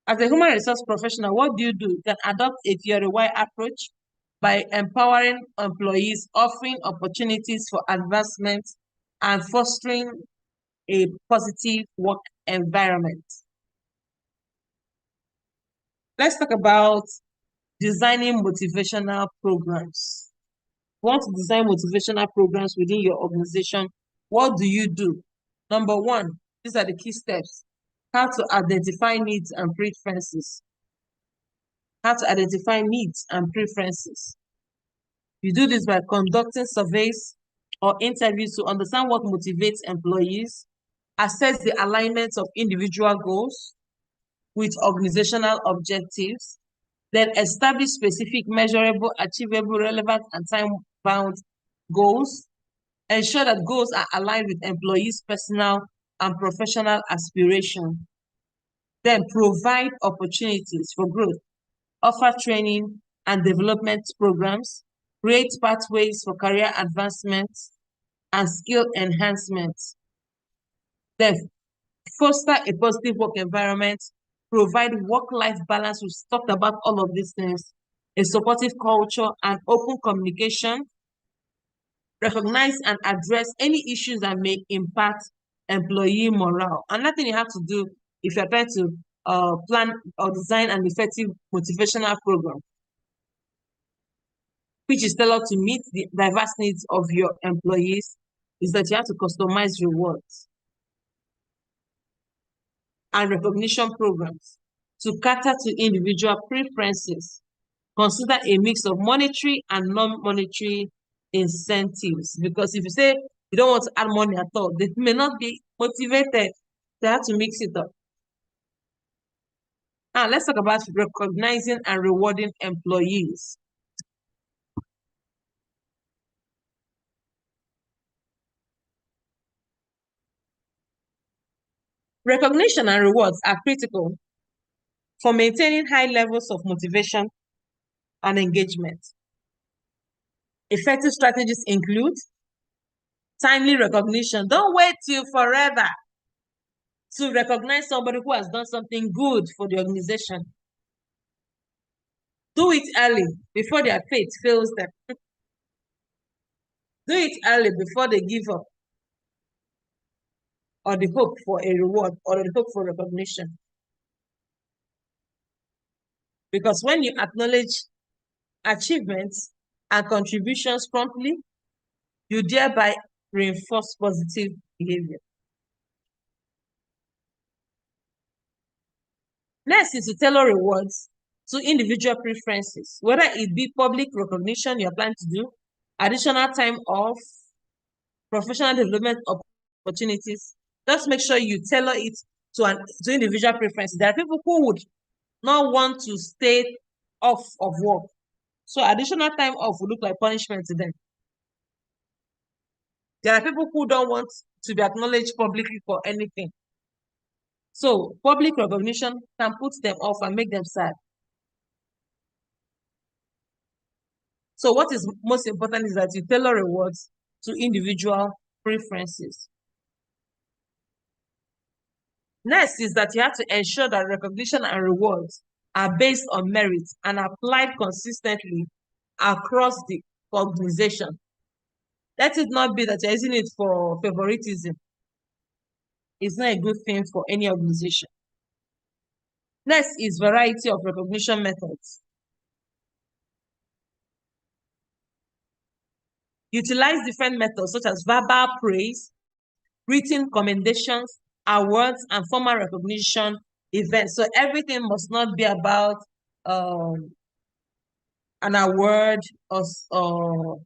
[SPEAKER 1] as a human resource professional, what do? You can adopt a Theory Y approach by empowering employees, offering opportunities for advancement, and fostering a positive work environment. Let's talk about designing motivational programs. You want to design motivational programs within your organization, what do you do? Number one, these are the key steps. How to identify needs and preferences. How to identify needs and preferences. You do this by conducting surveys or interviews to understand what motivates employees, assess the alignment of individual goals with organizational objectives, Then establish specific, measurable, achievable, relevant, and time-bound goals. Ensure that goals are aligned with employees' personal and professional aspirations. Then provide opportunities for growth, offer training and development programs, create pathways for career advancement and skill enhancement. Then foster a positive work environment, provide work-life balance. We've talked about all of these things, a supportive culture and open communication, recognize and address any issues that may impact employee morale. Another thing you have to do if you're trying to plan or design an effective motivational program, which is tailored to meet the diverse needs of your employees, is that you have to customize rewards and recognition programs to cater to individual preferences. Consider a mix of monetary and non-monetary incentives, because if you say you don't want to add money at all, they may not be motivated. They have to mix it up. Now, let's talk about recognizing and rewarding employees. Recognition and rewards are critical for maintaining high levels of motivation and engagement. Effective strategies include timely recognition. Don't wait till forever to recognize somebody who has done something good for the organization. Do it early before their faith fails them. Do it early before they give up or the hope for a reward or the hope for recognition. Because when you acknowledge achievements and contributions promptly, you thereby reinforce positive behavior. Next is to tailor rewards to individual preferences, whether it be public recognition you're planning to do, additional time off, professional development opportunities. Just make sure you tailor it to individual preferences. There are people who would not want to stay off of work, so additional time off will look like punishment to them. There are people who don't want to be acknowledged publicly for anything. So public recognition can put them off and make them sad. So what is most important is that you tailor rewards to individual preferences. Next is that you have to ensure that recognition and rewards are based on merit and applied consistently across the organization. Let it not be that you're using it for favoritism. It's not a good thing for any organization. Next is variety of recognition methods. Utilize different methods such as verbal praise, written commendations, awards, and formal recognition events. So everything must not be about an award or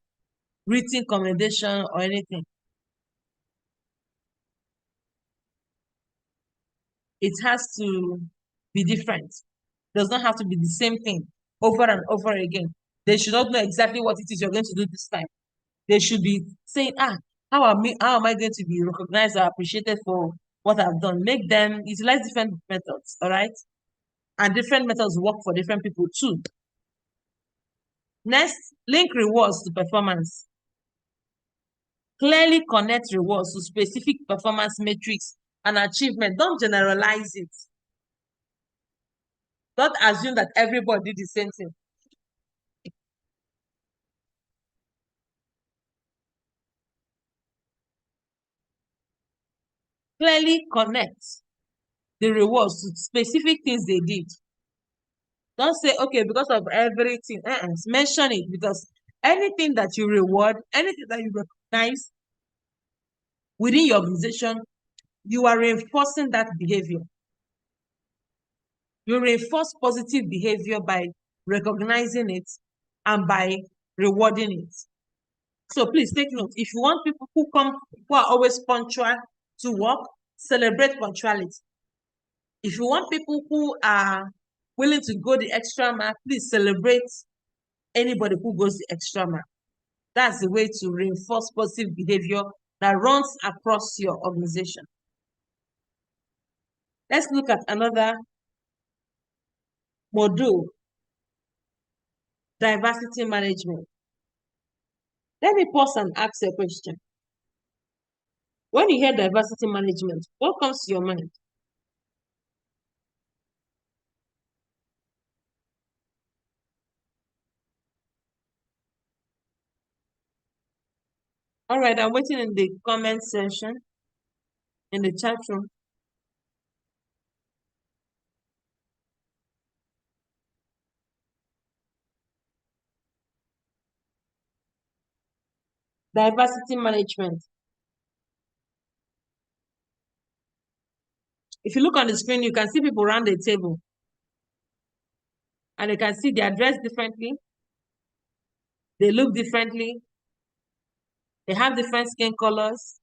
[SPEAKER 1] written commendation or anything. It has to be different. It does not have to be the same thing over and over again. They should not know exactly what it is you're going to do this time. They should be saying, how am I going to be recognized or appreciated for what I've done? Make them utilize different methods, all right? And different methods work for different people too. Next, link rewards to performance. Clearly connect rewards to specific performance metrics and achievement. Don't generalize it. Don't assume that everybody did the same thing. Clearly connect the rewards to specific things they did. Don't say, okay, because of everything. Mention it, because anything that you reward, anything that you recognize within your organization, you are reinforcing that behavior. You reinforce positive behavior by recognizing it and by rewarding it. So please take note. If you want people who are always punctual to work, celebrate punctuality. If you want people who are willing to go the extra mile, please celebrate anybody who goes the extra mile. That's the way to reinforce positive behavior that runs across your organization. Let's look at another module, diversity management. Let me pause and ask a question. When you hear diversity management, what comes to your mind? All right, I'm waiting in the comment section, in the chat room. Diversity management. If you look on the screen, you can see people around the table. And you can see they are dressed differently. They look differently. They have different skin colors.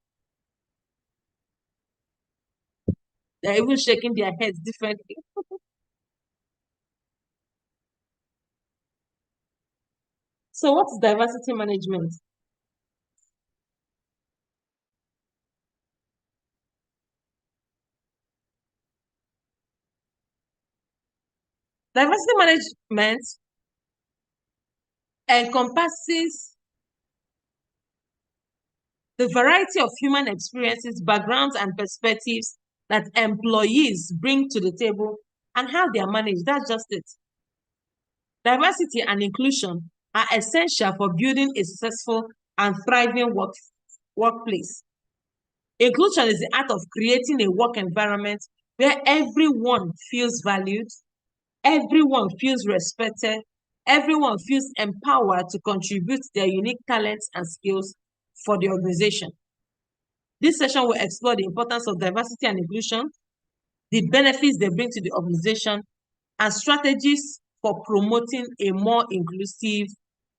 [SPEAKER 1] They're even shaking their heads differently. So what is diversity management? Diversity management encompasses the variety of human experiences, backgrounds, and perspectives that employees bring to the table and how they are managed. That's just it. Diversity and inclusion are essential for building a successful and thriving workplace. Inclusion is the art of creating a work environment where everyone feels valued, everyone feels respected, everyone feels empowered to contribute their unique talents and skills for the organization. This session will explore the importance of diversity and inclusion, the benefits they bring to the organization, and strategies for promoting a more inclusive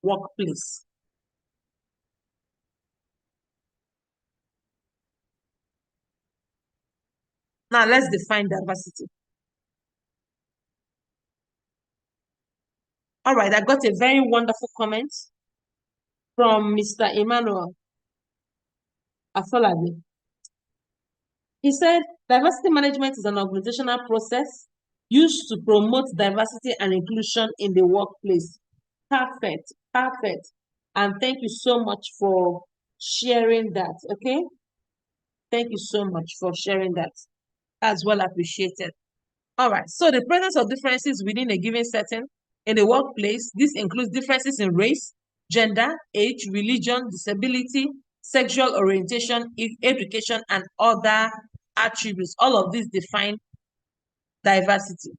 [SPEAKER 1] workplace. Now, let's define diversity. All right, I got a very wonderful comment from Mr. Emmanuel Afolabi. He said, diversity management is an organizational process used to promote diversity and inclusion in the workplace. Perfect, perfect. And thank you so much for sharing that, okay? Thank you so much for sharing that. That's well appreciated. All right, so the presence of differences within a given setting in the workplace, this includes differences in race, gender, age, religion, disability, sexual orientation, education, and other attributes. All of these define diversity.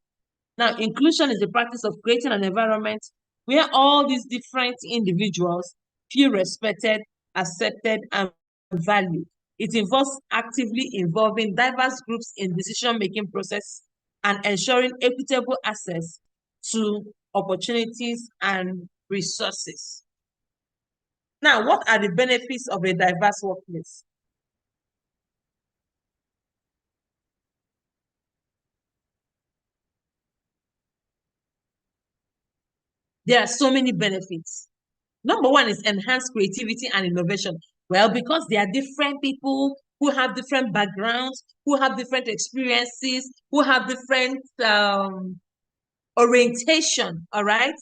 [SPEAKER 1] Now, inclusion is the practice of creating an environment where all these different individuals feel respected, accepted, and valued. It involves actively involving diverse groups in decision-making process and ensuring equitable access to opportunities and resources. Now, what are the benefits of a diverse workplace? There are so many benefits. Number one is enhanced creativity and innovation. Well, because there are different people who have different backgrounds, who have different experiences, who have different orientation, all right?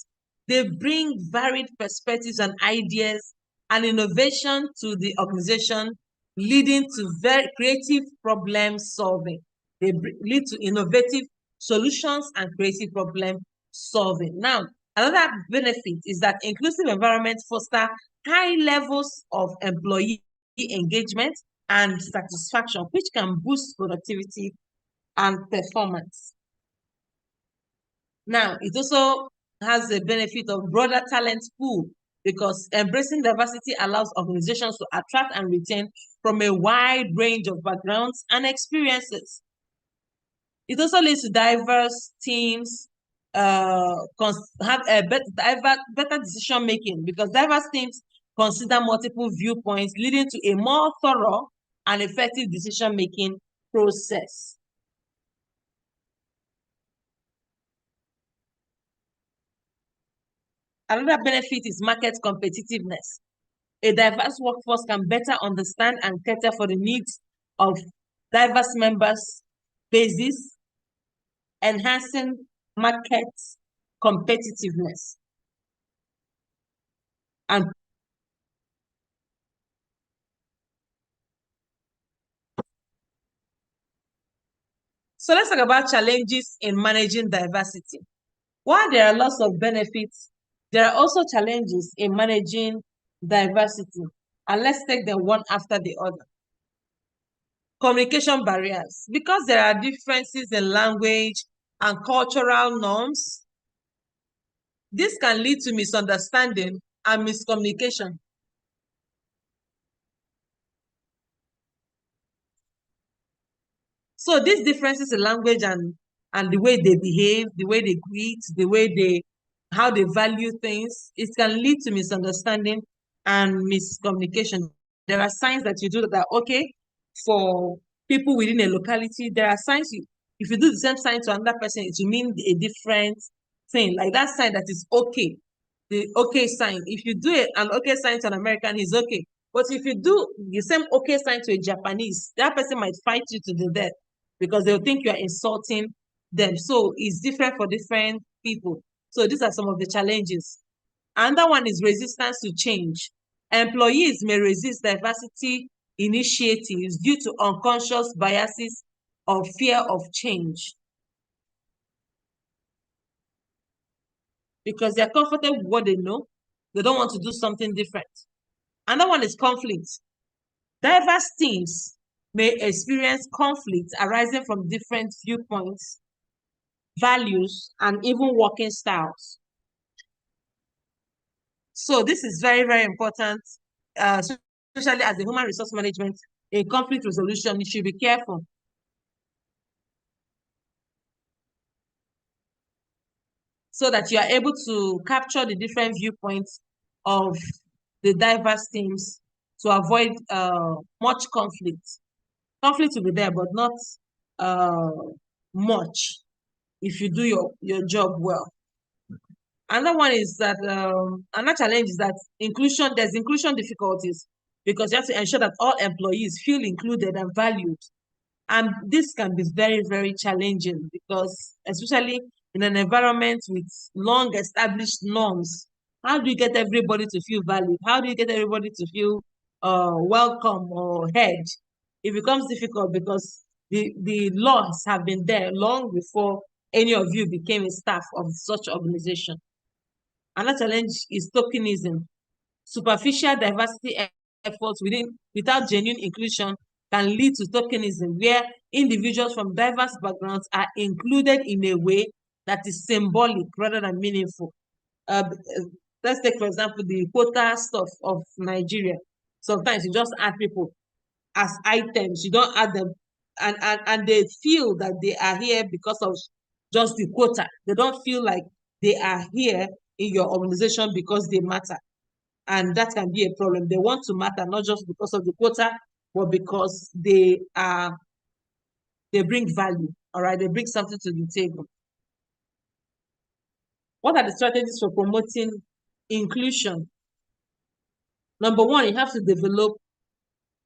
[SPEAKER 1] They bring varied perspectives and ideas and innovation to the organization, leading to very creative problem solving. They lead to innovative solutions and creative problem solving. Now, another benefit is that inclusive environments foster high levels of employee engagement and satisfaction, which can boost productivity and performance. Now, it also has the benefit of broader talent pool because embracing diversity allows organizations to attract and retain from a wide range of backgrounds and experiences. It also leads to diverse teams have a better decision making because diverse teams consider multiple viewpoints, leading to a more thorough and effective decision making process. Another benefit is market competitiveness. A diverse workforce can better understand and cater for the needs of diverse members bases, enhancing market competitiveness. And so let's talk about challenges in managing diversity. While there are lots of benefits, there are also challenges in managing diversity. And let's take them one after the other. Communication barriers. Because there are differences in language and cultural norms, this can lead to misunderstanding and miscommunication. So these differences in language and the way they behave, the way they greet, the way they how they value things, it can lead to misunderstanding and miscommunication. There are signs that you do that are okay for people within a locality. There are signs if you do the same sign to another person, it will mean a different thing. Like that sign that is okay, the okay sign. If you do an okay sign to an American, he's okay. But if you do the same okay sign to a Japanese, that person might fight you to the death because they'll think you are insulting them. So it's different for different people. So these are some of the challenges. Another one is resistance to change. Employees may resist diversity initiatives due to unconscious biases or fear of change because they're comfortable with what they know. They don't want to do something different. Another one is conflict. Diverse teams may experience conflict arising from different viewpoints, values, and even working styles. So this is very, very important, especially as a human resource management, in conflict resolution, you should be careful. So that you are able to capture the different viewpoints of the diverse teams to avoid much conflict. Conflict will be there, but not uh, much if you do your job well. Another one is that another challenge is that there's inclusion difficulties because you have to ensure that all employees feel included and valued. And this can be very, very challenging because especially in an environment with long established norms, how do you get everybody to feel valued? How do you get everybody to feel welcome or heard? It becomes difficult because the laws have been there long before any of you became a staff of such organization. Another challenge is tokenism. Superficial diversity efforts without genuine inclusion can lead to tokenism, where individuals from diverse backgrounds are included in a way that is symbolic rather than meaningful. Let's take, for example, the quota stuff of Nigeria. Sometimes you just add people as items, you don't add them, and they feel that they are here because of just the quota. They don't feel like they are here in your organization because they matter. And that can be a problem. They want to matter not just because of the quota, but because they bring value. All right, they bring something to the table. What are the strategies for promoting inclusion? Number one, you have to develop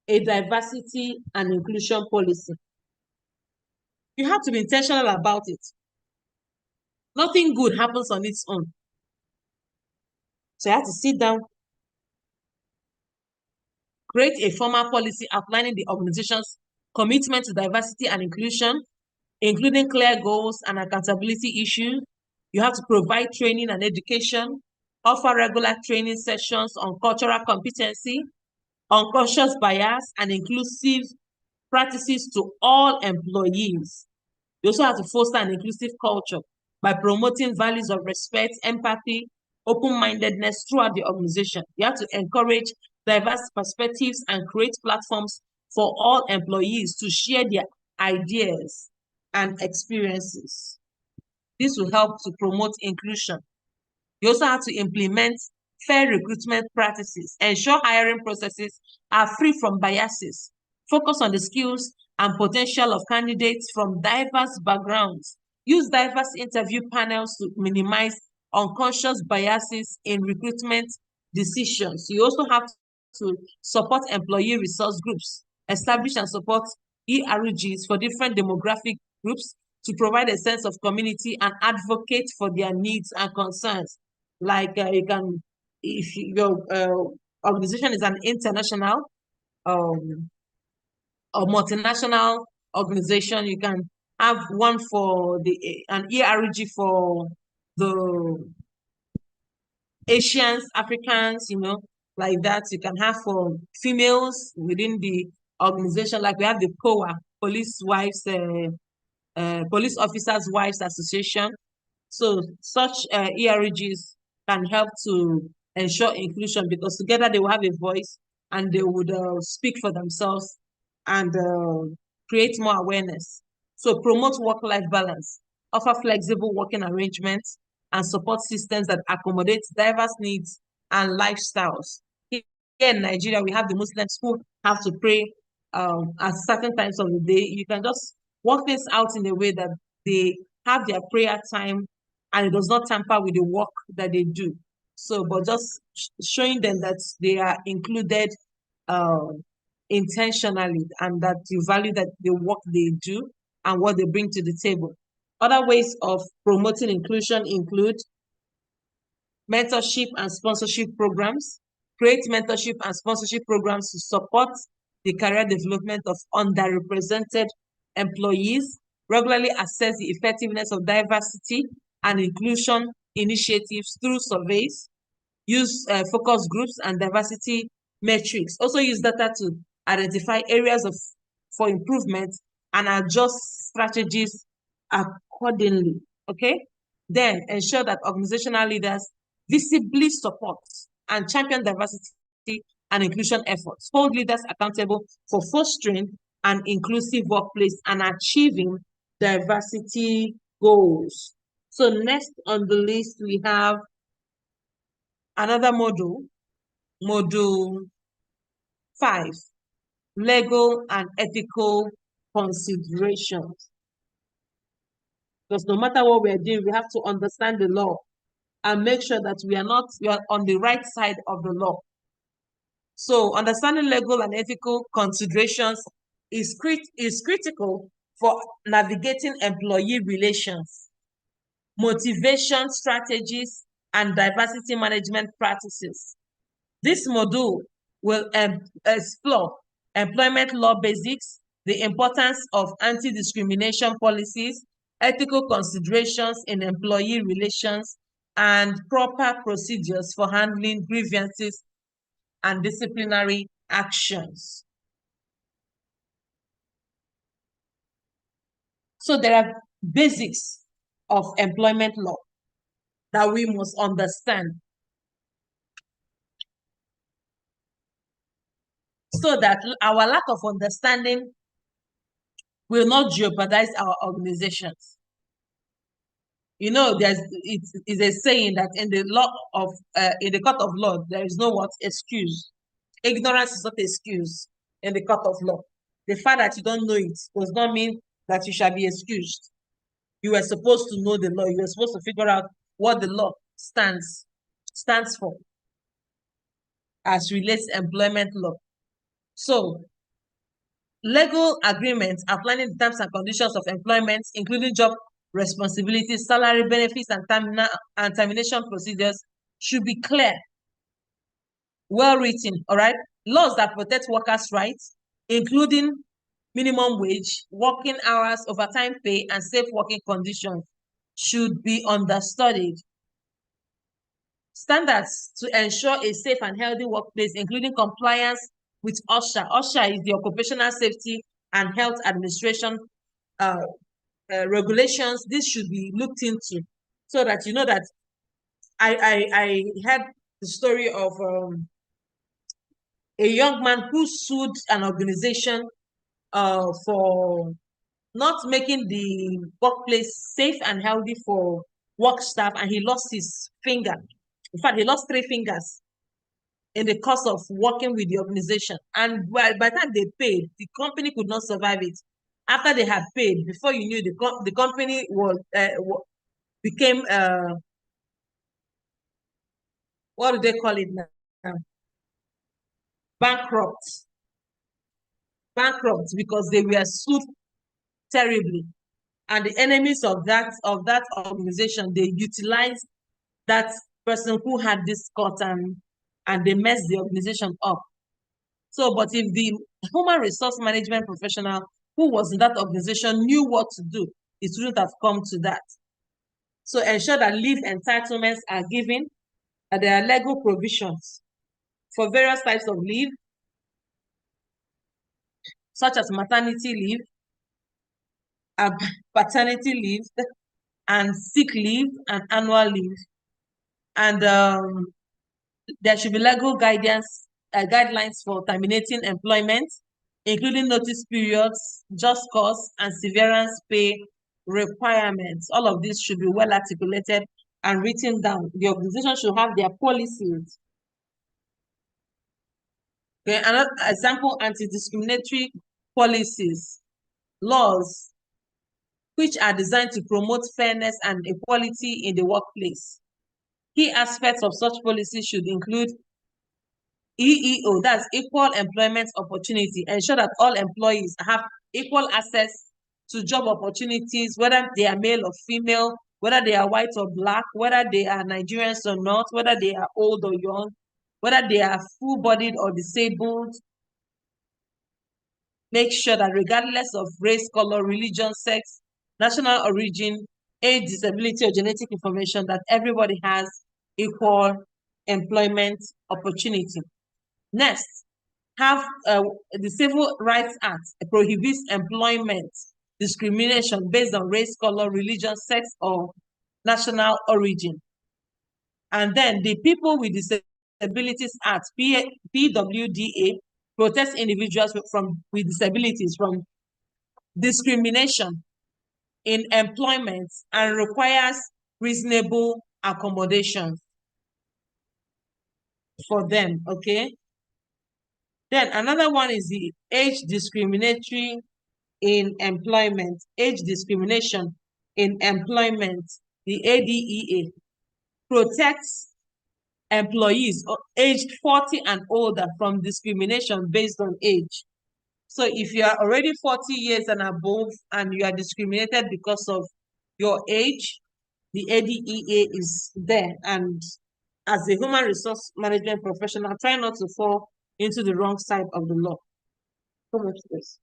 [SPEAKER 1] a diversity and inclusion policy. You have to be intentional about it. Nothing good happens on its own. So you have to sit down, create a formal policy outlining the organization's commitment to diversity and inclusion, including clear goals and accountability issues. You have to provide training and education, offer regular training sessions on cultural competency, unconscious bias, and inclusive practices to all employees. You also have to foster an inclusive culture by promoting values of respect, empathy, open-mindedness throughout the organization. You have to encourage diverse perspectives and create platforms for all employees to share their ideas and experiences. This will help to promote inclusion. You also have to implement fair recruitment practices, ensure hiring processes are free from biases, focus on the skills and potential of candidates from diverse backgrounds, use diverse interview panels to minimize unconscious biases in recruitment decisions. You also have to support employee resource groups, establish and support ERGs for different demographic groups to provide a sense of community and advocate for their needs and concerns. Like you can, if your organization is an international um, or multinational organization, you can have one for an ERG for the Asians, Africans, like that. You can have for females within the organization, like we have the POA, Police Officers Wives Association. So such ERGs can help to ensure inclusion because together they will have a voice and they would speak for themselves and create more awareness. So promote work-life balance, offer flexible working arrangements, and support systems that accommodate diverse needs and lifestyles. Here in Nigeria, we have the Muslims who have to pray at certain times of the day. You can just work this out in a way that they have their prayer time and it does not tamper with the work that they do. So, but just showing them that they are included uh, intentionally and that you value that the work they do and what they bring to the table. Other ways of promoting inclusion include mentorship and sponsorship programs. Create mentorship and sponsorship programs to support the career development of underrepresented employees. Regularly assess the effectiveness of diversity and inclusion initiatives through surveys. Use focus groups and diversity metrics. Also use data to identify areas for improvement and adjust strategies accordingly. Okay. Then ensure that organizational leaders visibly support and champion diversity and inclusion efforts. Hold leaders accountable for fostering an inclusive workplace and achieving diversity goals. So next on the list, we have another module 5, legal and ethical considerations. Because no matter what we're doing, we have to understand the law and make sure that we are on the right side of the law. So understanding legal and ethical considerations is critical for navigating employee relations, motivation strategies, and diversity management practices. This module will explore employment law basics, the importance of anti-discrimination policies, ethical considerations in employee relations, and proper procedures for handling grievances and disciplinary actions. So there are basics of employment law that we must understand so that our lack of understanding will not jeopardize our organizations. It is a saying that in the court of law, there is no what excuse. Ignorance is not excuse in the court of law. The fact that you don't know it does not mean that you shall be excused. You were supposed to know the law. You were supposed to figure out what the law stands for as relates employment law. So legal agreements outlining the terms and conditions of employment, including job responsibilities, salary benefits, and termination procedures should be clear, well written, all right? Laws that protect workers' rights, including minimum wage, working hours, overtime pay, and safe working conditions should be understudied. Standards to ensure a safe and healthy workplace, including compliance with OSHA. OSHA is the Occupational Safety and Health Administration regulations. This should be looked into so that you know that I heard the story of a young man who sued an organization for not making the workplace safe and healthy for work staff, and he lost his finger. In fact, he lost 3 fingers in the course of working with the organization. And by the time they paid, the company could not survive it. After they had paid, before you knew, the company became what do they call it now? Bankrupt. Bankrupt because they were sued terribly. And the enemies of that organization, they utilized that person who had this caught, and they messed the organization up. So, but if the human resource management professional who was in that organization knew what to do, it wouldn't have come to that. So ensure that leave entitlements are given, that there are legal provisions for various types of leave, such as maternity leave, paternity leave, and sick leave, and annual leave. And there should be legal guidelines for terminating employment, including notice periods, just cause, and severance pay requirements. All of this should be well articulated and written down. The organization should have their policies. Okay, another example, anti-discriminatory policies, laws, which are designed to promote fairness and equality in the workplace. Key aspects of such policies should include EEO, that's equal employment opportunity. Ensure that all employees have equal access to job opportunities, whether they are male or female, whether they are white or black, whether they are Nigerians or not, whether they are old or young, whether they are full-bodied or disabled. Make sure that regardless of race, color, religion, sex, national origin, age, disability, or genetic information, that everybody has equal employment opportunity. Next, have the Civil Rights Act prohibits employment discrimination based on race, color, religion, sex, or national origin. And then the People with Disabilities Act, PWDA, protects individuals with disabilities from discrimination in employment and requires reasonable accommodations for them, okay? Then another one is the age discriminatory in employment, age discrimination in employment, the ADEA, protects employees aged 40 and older from discrimination based on age. So if you are already 40 years and above and you are discriminated because of your age, the ADEA is there. And as a human resource management professional, try not to fall into the wrong side of the law. Come on, please.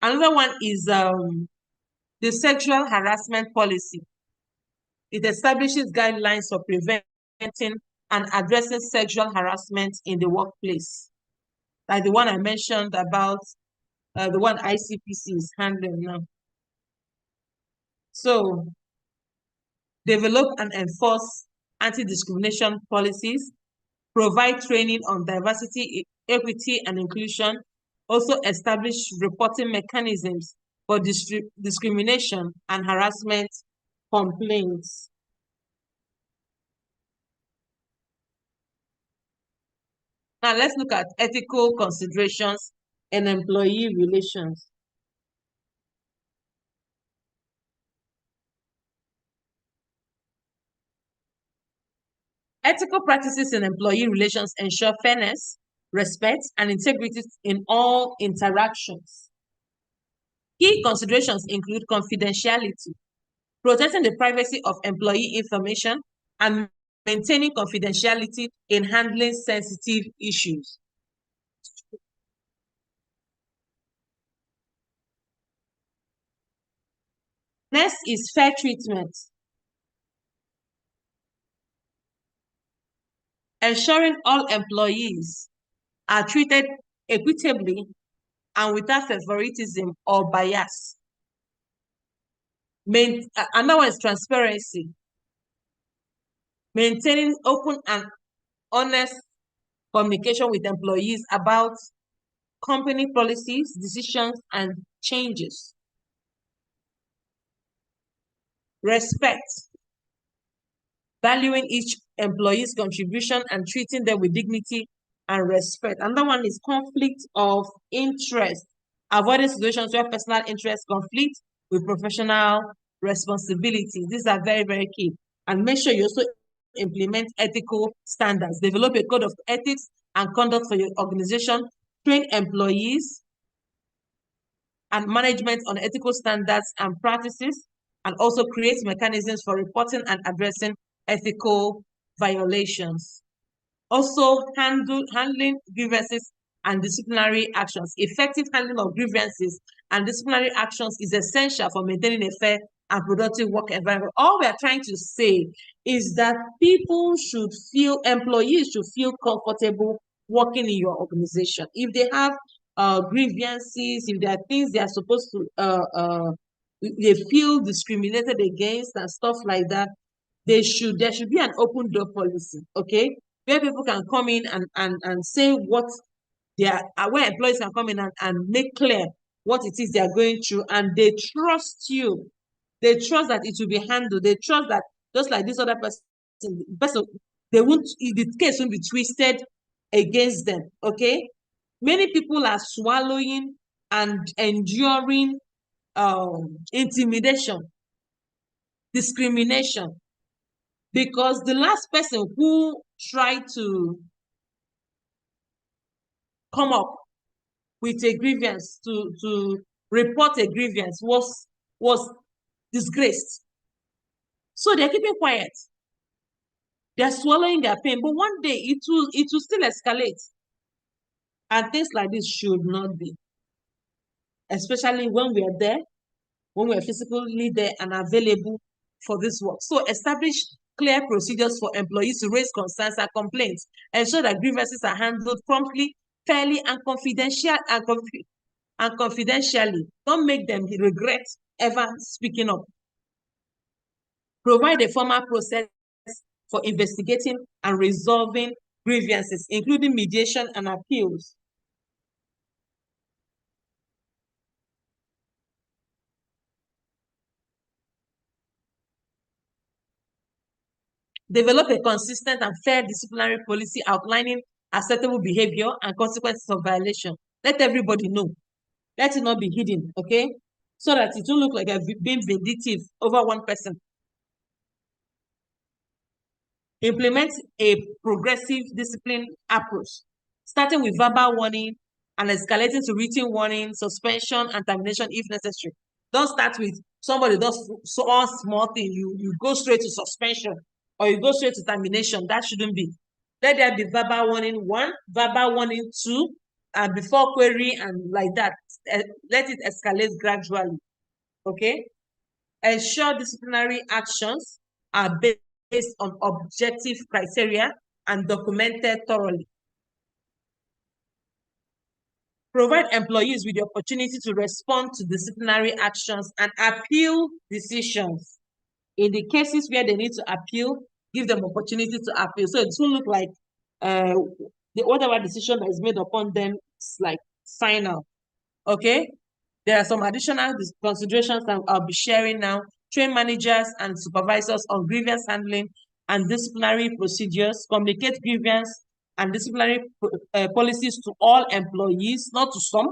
[SPEAKER 1] Another one is the sexual harassment policy. It establishes guidelines for preventing and addressing sexual harassment in the workplace. Like the one I mentioned about the one ICPC is handling now. So, develop and enforce anti-discrimination policies, provide training on diversity, equity, and inclusion, also establish reporting mechanisms for discrimination and harassment complaints. Now let's look at ethical considerations in employee relations. Ethical practices in employee relations ensure fairness, respect, and integrity in all interactions. Key considerations include confidentiality, protecting the privacy of employee information, and maintaining confidentiality in handling sensitive issues. Next is fair treatment. Ensuring all employees are treated equitably and without favoritism or bias. Another one is transparency. Maintaining open and honest communication with employees about company policies, decisions, and changes. Respect. Valuing each employee's contribution and treating them with dignity and respect. Another one is conflict of interest. Avoiding situations where personal interest conflict with professional responsibilities. These are very, very key. And make sure you also implement ethical standards, develop a code of ethics and conduct for your organization, train employees and management on ethical standards and practices, and also create mechanisms for reporting and addressing ethical violations. Also, handling grievances and disciplinary actions. Effective handling of grievances and disciplinary actions is essential for maintaining a fair and productive work environment. All we are trying to say is that employees should feel comfortable working in your organization. If they have grievances, if there are things they are supposed to, they feel discriminated against and stuff like that, there should be an open door policy, okay, where people can come in and say what they are, where employees can come in and make clear what it is they are going through, and they trust you. They trust that it will be handled. They trust that just like this other person, they won't, the case won't be twisted against them. Okay. Many people are swallowing and enduring intimidation, discrimination, because the last person who tried to come up with a grievance to report a grievance was disgraced. So they're keeping quiet. They're swallowing their pain, but one day it will still escalate. And things like this should not be, especially when we are there, when we are physically there and available for this work. So establish clear procedures for employees to raise concerns and complaints. Ensure that grievances are handled promptly, fairly, and confidentially. Don't make them regret ever speaking up. Provide a formal process for investigating and resolving grievances, including mediation and appeals. Develop a consistent and fair disciplinary policy outlining acceptable behavior and consequences of violation. Let everybody know. Let it not be hidden, okay? So that it will look like I've been vindictive over one person. Implement a progressive discipline approach, starting with verbal warning and escalating to written warning, suspension, and termination if necessary. Don't start with somebody does so one small thing, you go straight to suspension or you go straight to termination. That shouldn't be. Let there be verbal warning one, verbal warning two, and before query and like that. Let it escalate gradually. Okay? Ensure disciplinary actions are based on objective criteria and documented thoroughly. Provide employees with the opportunity to respond to disciplinary actions and appeal decisions. In the cases where they need to appeal, give them opportunity to appeal. So it will look like whatever decision that is made upon them is like final. Okay? There are some additional considerations that I'll be sharing now. Train managers and supervisors on grievance handling and disciplinary procedures. Communicate grievance and disciplinary policies to all employees, not to some,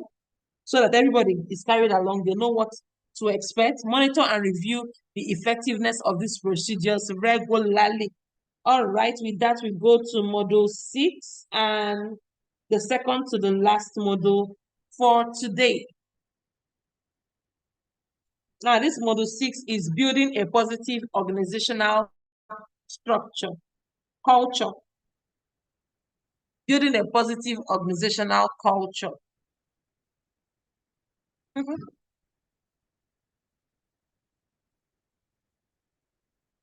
[SPEAKER 1] so that everybody is carried along. They know what to expect. Monitor and review the effectiveness of these procedures regularly. All right, with that, we go to module 6 and the second to the last module for today. Now, this module 6 is building a positive organizational structure, culture. Building a positive organizational culture.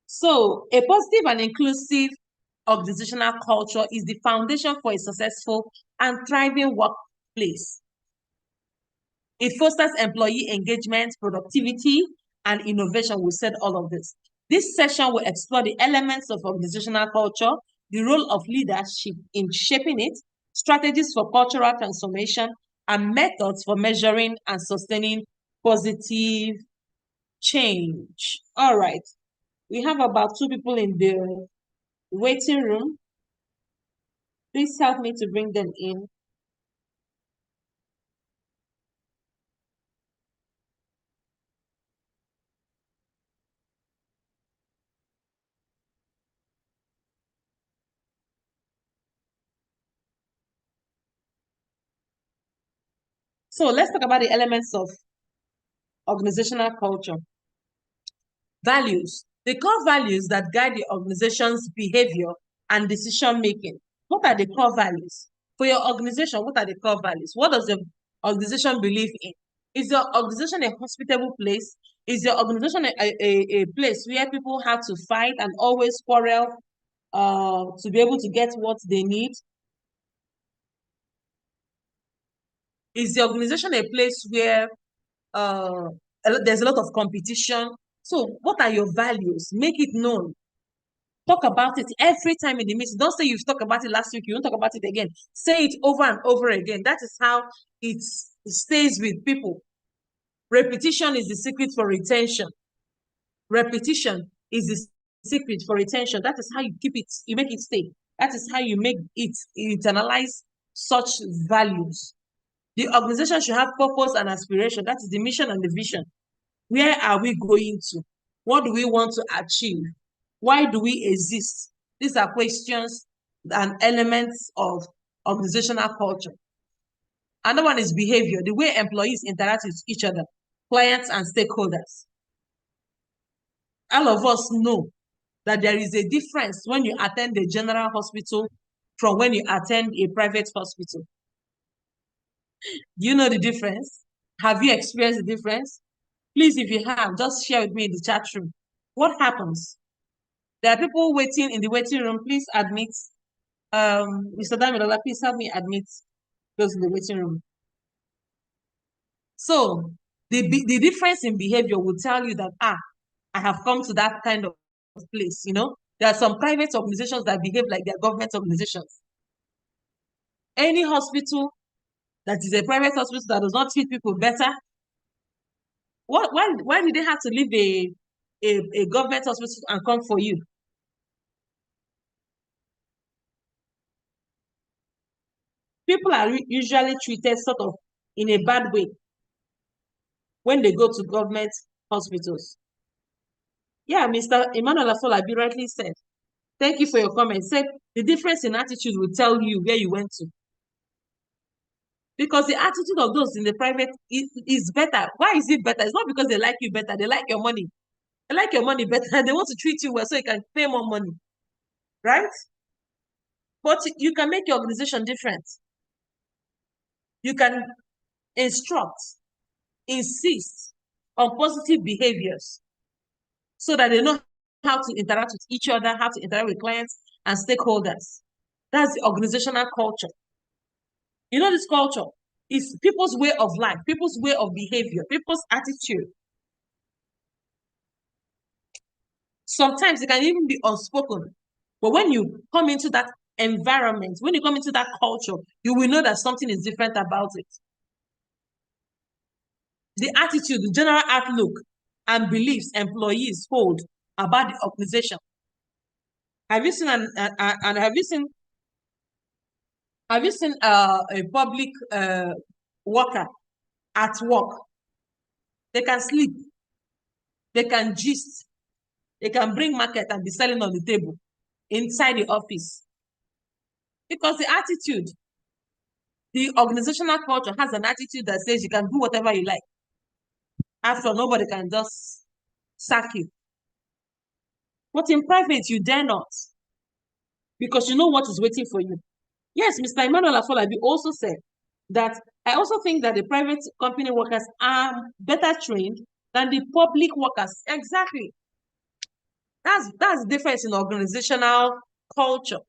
[SPEAKER 1] So, a positive and inclusive organizational culture is the foundation for a successful and thriving workplace. It fosters employee engagement, productivity, and innovation. We said all of this. This session will explore the elements of organizational culture, the role of leadership in shaping it, strategies for cultural transformation, and methods for measuring and sustaining positive change. All right. We have about 2 people in the waiting room. Please help me to bring them in. So let's talk about the elements of organizational culture. Values. The core values that guide the organization's behavior and decision making. What are the core values? For your organization, what are the core values? What does your organization believe in? Is your organization a hospitable place? Is your organization a place where people have to fight and always quarrel to be able to get what they need? Is the organization a place where uh, there's a lot of competition? So, what are your values? Make it known. Talk about it every time in the meeting. Don't say you've talked about it last week, you won't talk about it again. Say it over and over again. That is how it stays with people. Repetition is the secret for retention. Repetition is the secret for retention. That is how you keep it, you make it stay. That is how you make it internalize such values. The organization should have purpose and aspiration. That is the mission and the vision. Where are we going to? What do we want to achieve? Why do we exist? These are questions and elements of organizational culture. Another one is behavior, the way employees interact with each other, clients and stakeholders. All of us know that there is a difference when you attend a general hospital from when you attend a private hospital. Do you know the difference? Have you experienced the difference? Please, if you have, just share with me in the chat room. What happens? There are people waiting in the waiting room. Please admit. Mr. Damilola, please help me admit those in the waiting room. So the difference in behavior will tell you that, I have come to that kind of place, you know. There are some private organizations that behave like they're government organizations. Any hospital that is a private hospital that does not treat people better, why do they have to leave a government hospital and come for you? People are usually treated sort of in a bad way when they go to government hospitals. Yeah, Mr. Emmanuel Afolabi rightly said. Thank you for your comment. Said the difference in attitude will tell you where you went to. Because the attitude of those in the private is better. Why is it better? It's not because they like you better. They like your money. They like your money better. They want to treat you well so you can pay more money. Right? But you can make your organization different. You can instruct, insist on positive behaviors so that they know how to interact with each other, how to interact with clients and stakeholders. That's the organizational culture. You know, this culture is people's way of life, people's way of behavior, people's attitude. Sometimes it can even be unspoken. But when you come into that environment, when you come into that culture, you will know that something is different about it. The attitude, the general outlook, and beliefs employees hold about the organization. Have you seen a public worker at work? They can sleep, they can gist, they can bring market and be selling on the table inside the office. Because the attitude, the organizational culture has an attitude that says you can do whatever you like. After nobody can just sack you. But in private, you dare not. Because you know what is waiting for you. Yes, Mr. Emmanuel Afolabi also said that I also think that the private company workers are better trained than the public workers. Exactly. That's the difference in organizational culture.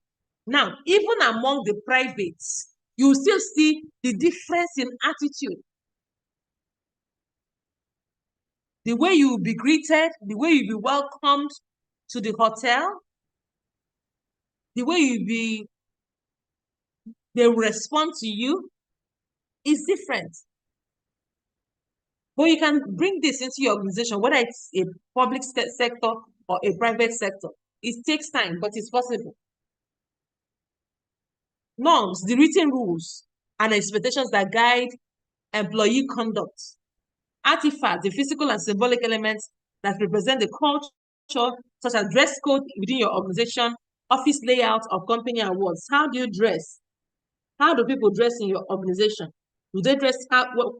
[SPEAKER 1] Now, even among the privates, you still see the difference in attitude. The way you will be greeted, the way you'll be welcomed to the hotel, the way they will respond to you is different. But you can bring this into your organization, whether it's a public sector or a private sector. It takes time, but it's possible. Norms, the written rules and expectations that guide employee conduct. Artifacts, the physical and symbolic elements that represent the culture, such as dress code within your organization, office layout, or company awards. How do you dress? How do people dress in your organization? Do they dress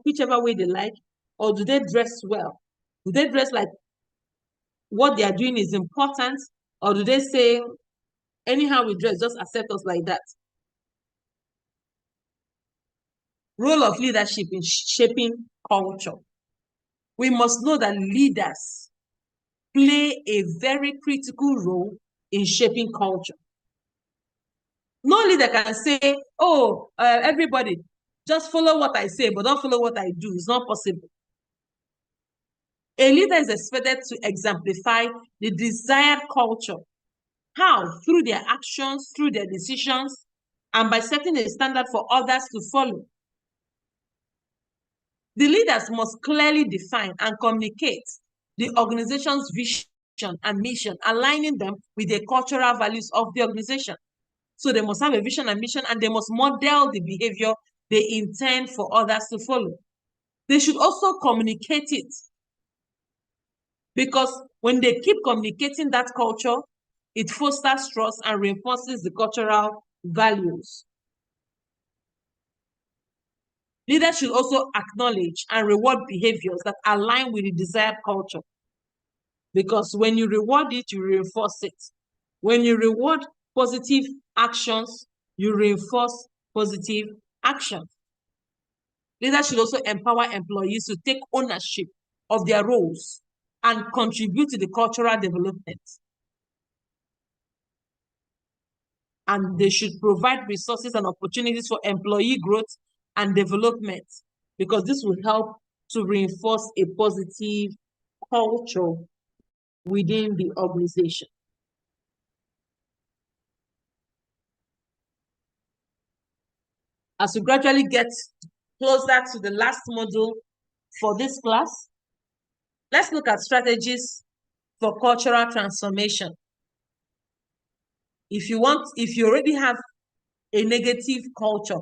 [SPEAKER 1] whichever way they like, or do they dress well? Do they dress like what they are doing is important, or do they say, anyhow we dress, just accept us like that? Role of leadership in shaping culture. We must know that leaders play a very critical role in shaping culture. No leader can say, oh, everybody, just follow what I say, but don't follow what I do. It's not possible. A leader is expected to exemplify the desired culture. How? Through their actions, through their decisions, and by setting a standard for others to follow. The leaders must clearly define and communicate the organization's vision and mission, aligning them with the cultural values of the organization. So they must have a vision and mission, and they must model the behavior they intend for others to follow. They should also communicate it, because when they keep communicating that culture, it fosters trust and reinforces the cultural values. Leaders should also acknowledge and reward behaviors that align with the desired culture. Because when you reward it, you reinforce it. When you reward positive actions, you reinforce positive actions. Leaders should also empower employees to take ownership of their roles and contribute to the cultural development. And they should provide resources and opportunities for employee growth and development, because this will help to reinforce a positive culture within the organization. As we gradually get closer to the last module for this class, let's look at strategies for cultural transformation. If you already have a negative culture,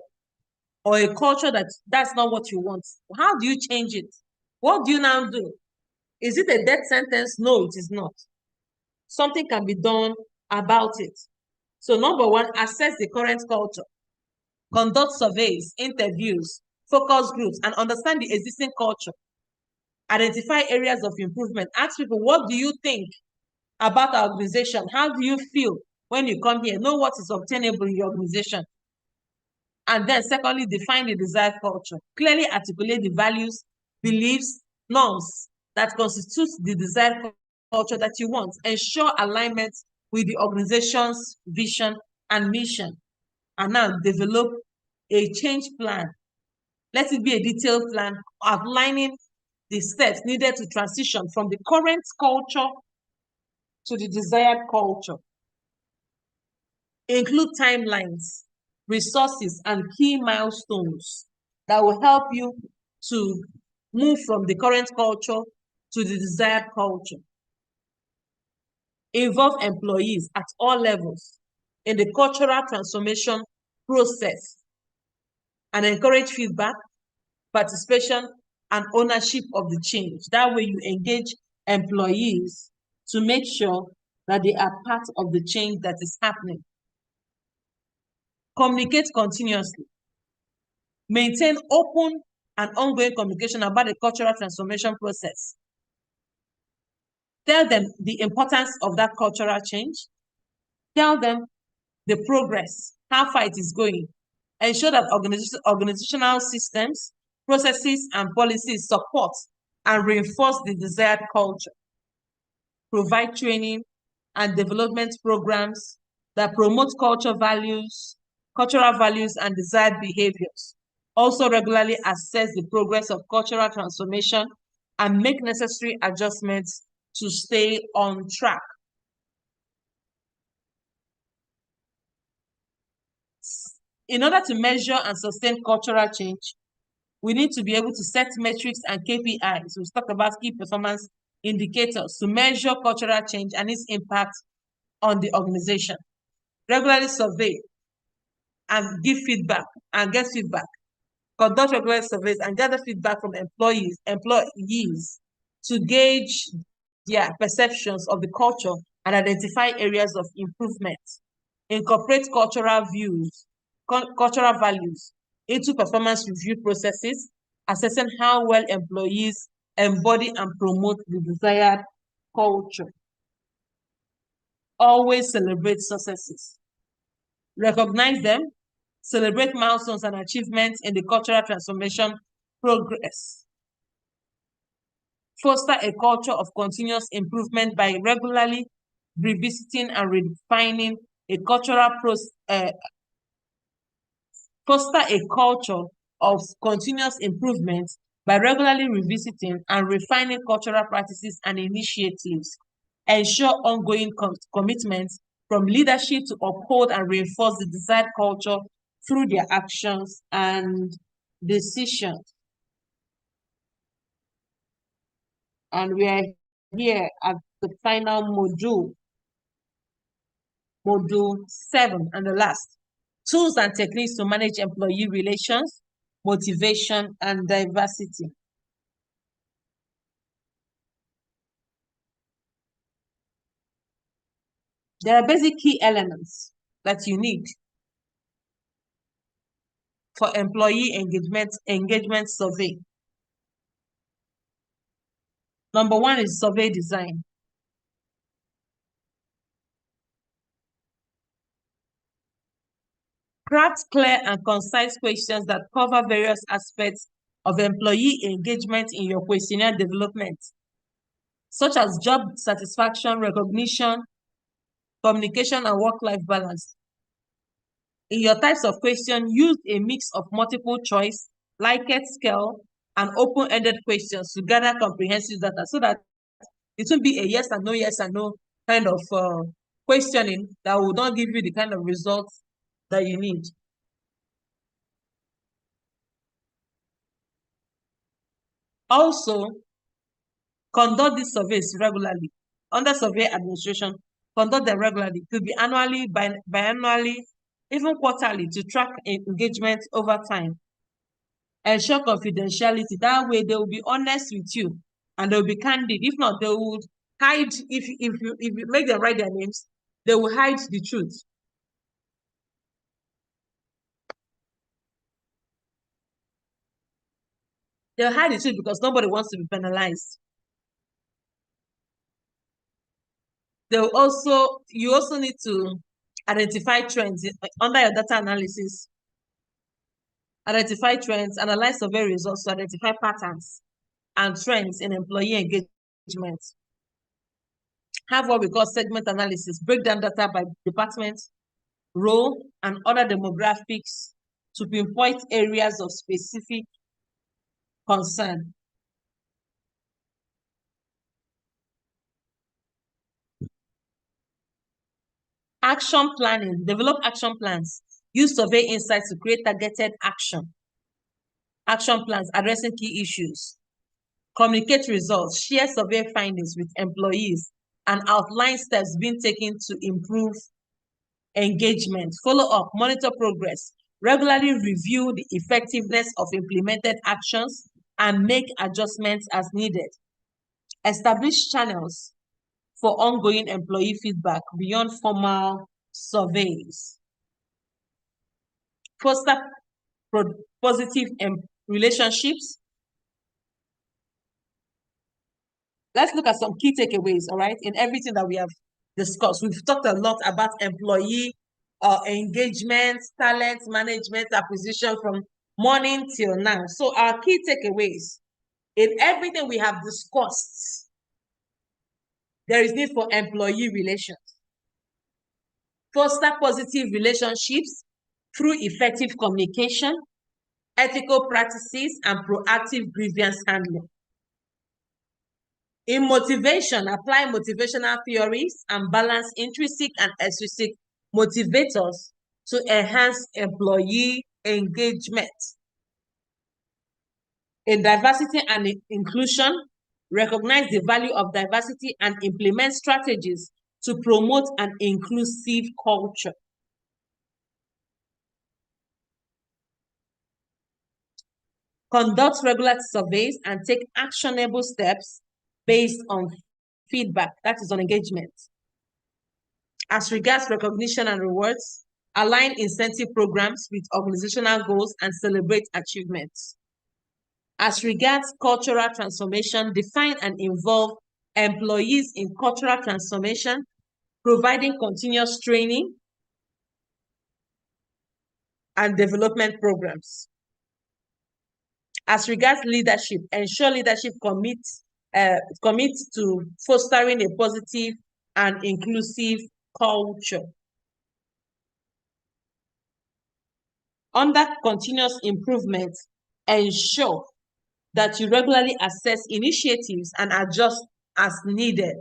[SPEAKER 1] or a culture that's not what you want, how do you change it? What do you now do? Is it a death sentence? No, it is not. Something can be done about it. So number one, assess the current culture. Conduct surveys, interviews, focus groups, and understand the existing culture. Identify areas of improvement. Ask people, what do you think about our organization? How do you feel when you come here? Know what is obtainable in your organization. And then secondly, define the desired culture. Clearly articulate the values, beliefs, norms that constitute the desired culture that you want. Ensure alignment with the organization's vision and mission. And now develop a change plan. Let it be a detailed plan outlining the steps needed to transition from the current culture to the desired culture. Include timelines, resources, and key milestones that will help you to move from the current culture to the desired culture. Involve employees at all levels in the cultural transformation process and encourage feedback, participation, and ownership of the change. That way you engage employees to make sure that they are part of the change that is happening. Communicate continuously. Maintain open and ongoing communication about the cultural transformation process. Tell them the importance of that cultural change. Tell them the progress, how far it is going. Ensure that organizational systems, processes, and policies support and reinforce the desired culture. Provide training and development programs that promote cultural values, and desired behaviors. Also regularly assess the progress of cultural transformation and make necessary adjustments to stay on track. In order to measure and sustain cultural change, we need to be able to set metrics and KPIs. We'll talk about key performance indicators to measure cultural change and its impact on the organization. Regularly survey and give feedback and get feedback. Conduct regular surveys and gather feedback from employees to gauge their perceptions of the culture and identify areas of improvement. Incorporate cultural values into performance review processes, assessing how well employees embody and promote the desired culture. Always celebrate successes. Recognize them, celebrate milestones and achievements in the cultural transformation progress. Foster a culture of continuous improvement by regularly revisiting and refining a cultural process. Foster a culture of continuous improvement by regularly revisiting and refining cultural practices and initiatives. Ensure ongoing commitment from leadership to uphold and reinforce the desired culture through their actions and decisions. And we are here at the final module, module 7, and the last. Tools and techniques to manage employee relations, motivation, and diversity. There are basic key elements that you need for employee engagement survey. Number 1 is survey design. Craft clear and concise questions that cover various aspects of employee engagement in your questionnaire development, such as job satisfaction, recognition, communication, and work-life balance. In your types of question, use a mix of multiple choice, Likert scale, and open-ended questions to gather comprehensive data so that it won't be a yes and no kind of questioning that will not give you the kind of results that you need. Also, conduct these surveys regularly. Under survey administration, conduct them regularly. It could be annually, biannually, even quarterly to track engagement over time. Ensure confidentiality. That way, they will be honest with you and they will be candid. If not, they would hide. If you make them write their names, they will hide the truth. They'll hide the truth because nobody wants to be penalized. You also need to identify trends under your data analysis. Identify trends, analyze survey results to identify patterns and trends in employee engagement. Have what we call segment analysis, break down data by department, role, and other demographics to pinpoint areas of specific concern. Action planning, develop action plans. Use survey insights to create targeted action. Action plans addressing key issues. Communicate results, share survey findings with employees, and outline steps being taken to improve engagement. Follow up, monitor progress, regularly review the effectiveness of implemented actions, and make adjustments as needed. Establish channels for ongoing employee feedback beyond formal surveys. Foster positive relationships. Let's look at some key takeaways, all right, in everything that we have discussed. We've talked a lot about employee engagement, talent management, acquisition from morning till now. So our key takeaways in everything we have discussed, there is need for employee relations. Foster positive relationships through effective communication, ethical practices, and proactive grievance handling. In motivation, apply motivational theories and balance intrinsic and extrinsic motivators to enhance employee engagement. In diversity and inclusion, recognize the value of diversity and implement strategies to promote an inclusive culture. Conduct regular surveys and take actionable steps based on feedback, that is on engagement. As regards recognition and rewards, align incentive programs with organizational goals, and celebrate achievements. As regards cultural transformation, define and involve employees in cultural transformation, providing continuous training and development programs. As regards leadership, ensure leadership commits to fostering a positive and inclusive culture. Under continuous improvement, ensure that you regularly assess initiatives and adjust as needed.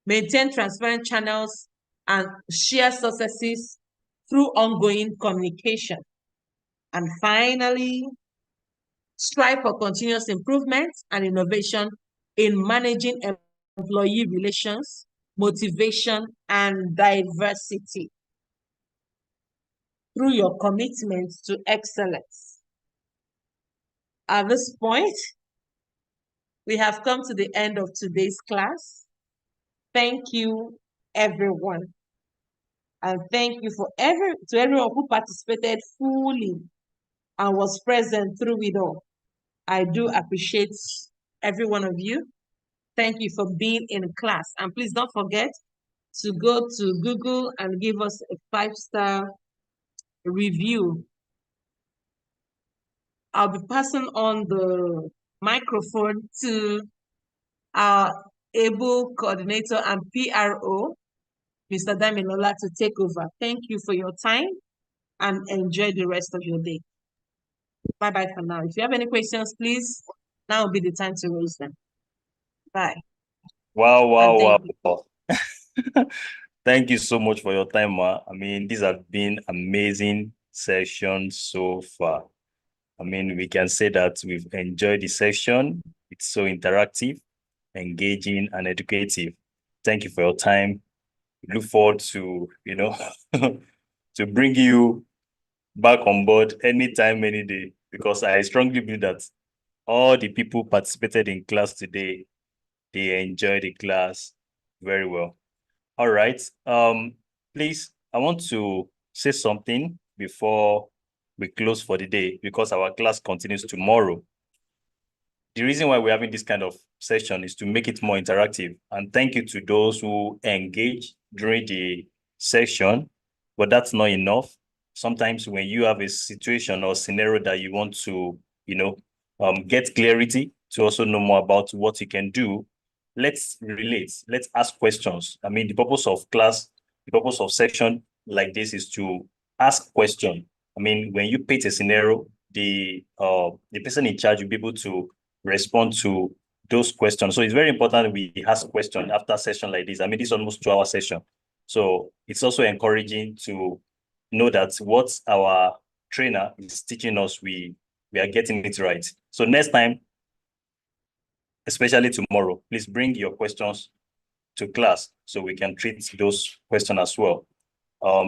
[SPEAKER 1] Maintain transparent channels and share successes through ongoing communication. And finally, strive for continuous improvement and innovation in managing employee relations, motivation, and diversity through your commitment to excellence. At this point, we have come to the end of today's class. Thank you, everyone. And thank you to everyone who participated fully and was present through it all. I do appreciate every one of you. Thank you for being in class. And please don't forget to go to Google and give us a 5-star review. I'll be passing on the microphone to our able coordinator and PRO, Mr. Damilola, to take over. Thank you for your time and enjoy the rest of your day. Bye-bye for now. If you have any questions, please, now will be the time to raise them. Bye.
[SPEAKER 2] Wow. Thank you so much for your time, Ma. I mean, these have been amazing sessions so far. I mean, we can say that we've enjoyed the session. It's so interactive, engaging, and educative. Thank you for your time. We look forward to, to bring you back on board anytime, any day, because I strongly believe that all the people participated in class today, they enjoyed the class very well. All right. Please, I want to say something before we close for the day, because our class continues tomorrow. The reason why we're having this kind of session is to make it more interactive. And thank you to those who engage during the session, but that's not enough. Sometimes when you have a situation or scenario that you want to, get clarity to also know more about what you can do, let's relate, let's ask questions. I mean, the purpose of class, the purpose of section like this is to ask questions. I mean, when you paint a scenario, the person in charge will be able to respond to those questions. So it's very important we ask questions after a session like this. I mean, this is almost 2-hour session. So it's also encouraging to know that what our trainer is teaching us, we are getting it right. So next time, especially tomorrow, please bring your questions to class so we can treat those questions as well.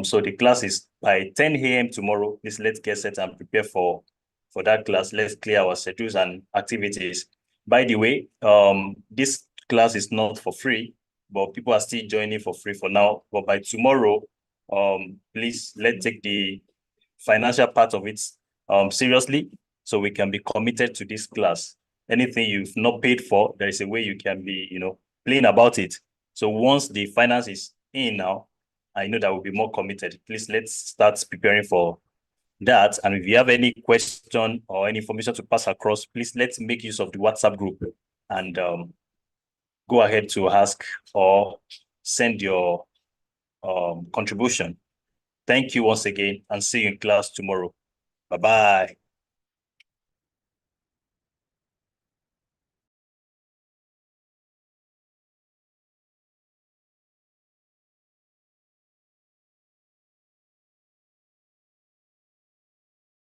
[SPEAKER 2] So the class is by 10 a.m. tomorrow. Please let's get set and prepare for that class. Let's clear our schedules and activities. By the way, this class is not for free, but people are still joining for free for now. But by tomorrow, please let's take the financial part of it seriously, so we can be committed to this class. Anything you've not paid for, there is a way you can be, playing about it. So once the finance is in now, I know that we'll be more committed. Please let's start preparing for that. And if you have any question or any information to pass across, please let's make use of the WhatsApp group and go ahead to ask or send your contribution. Thank you once again, and see you in class tomorrow. Bye-bye.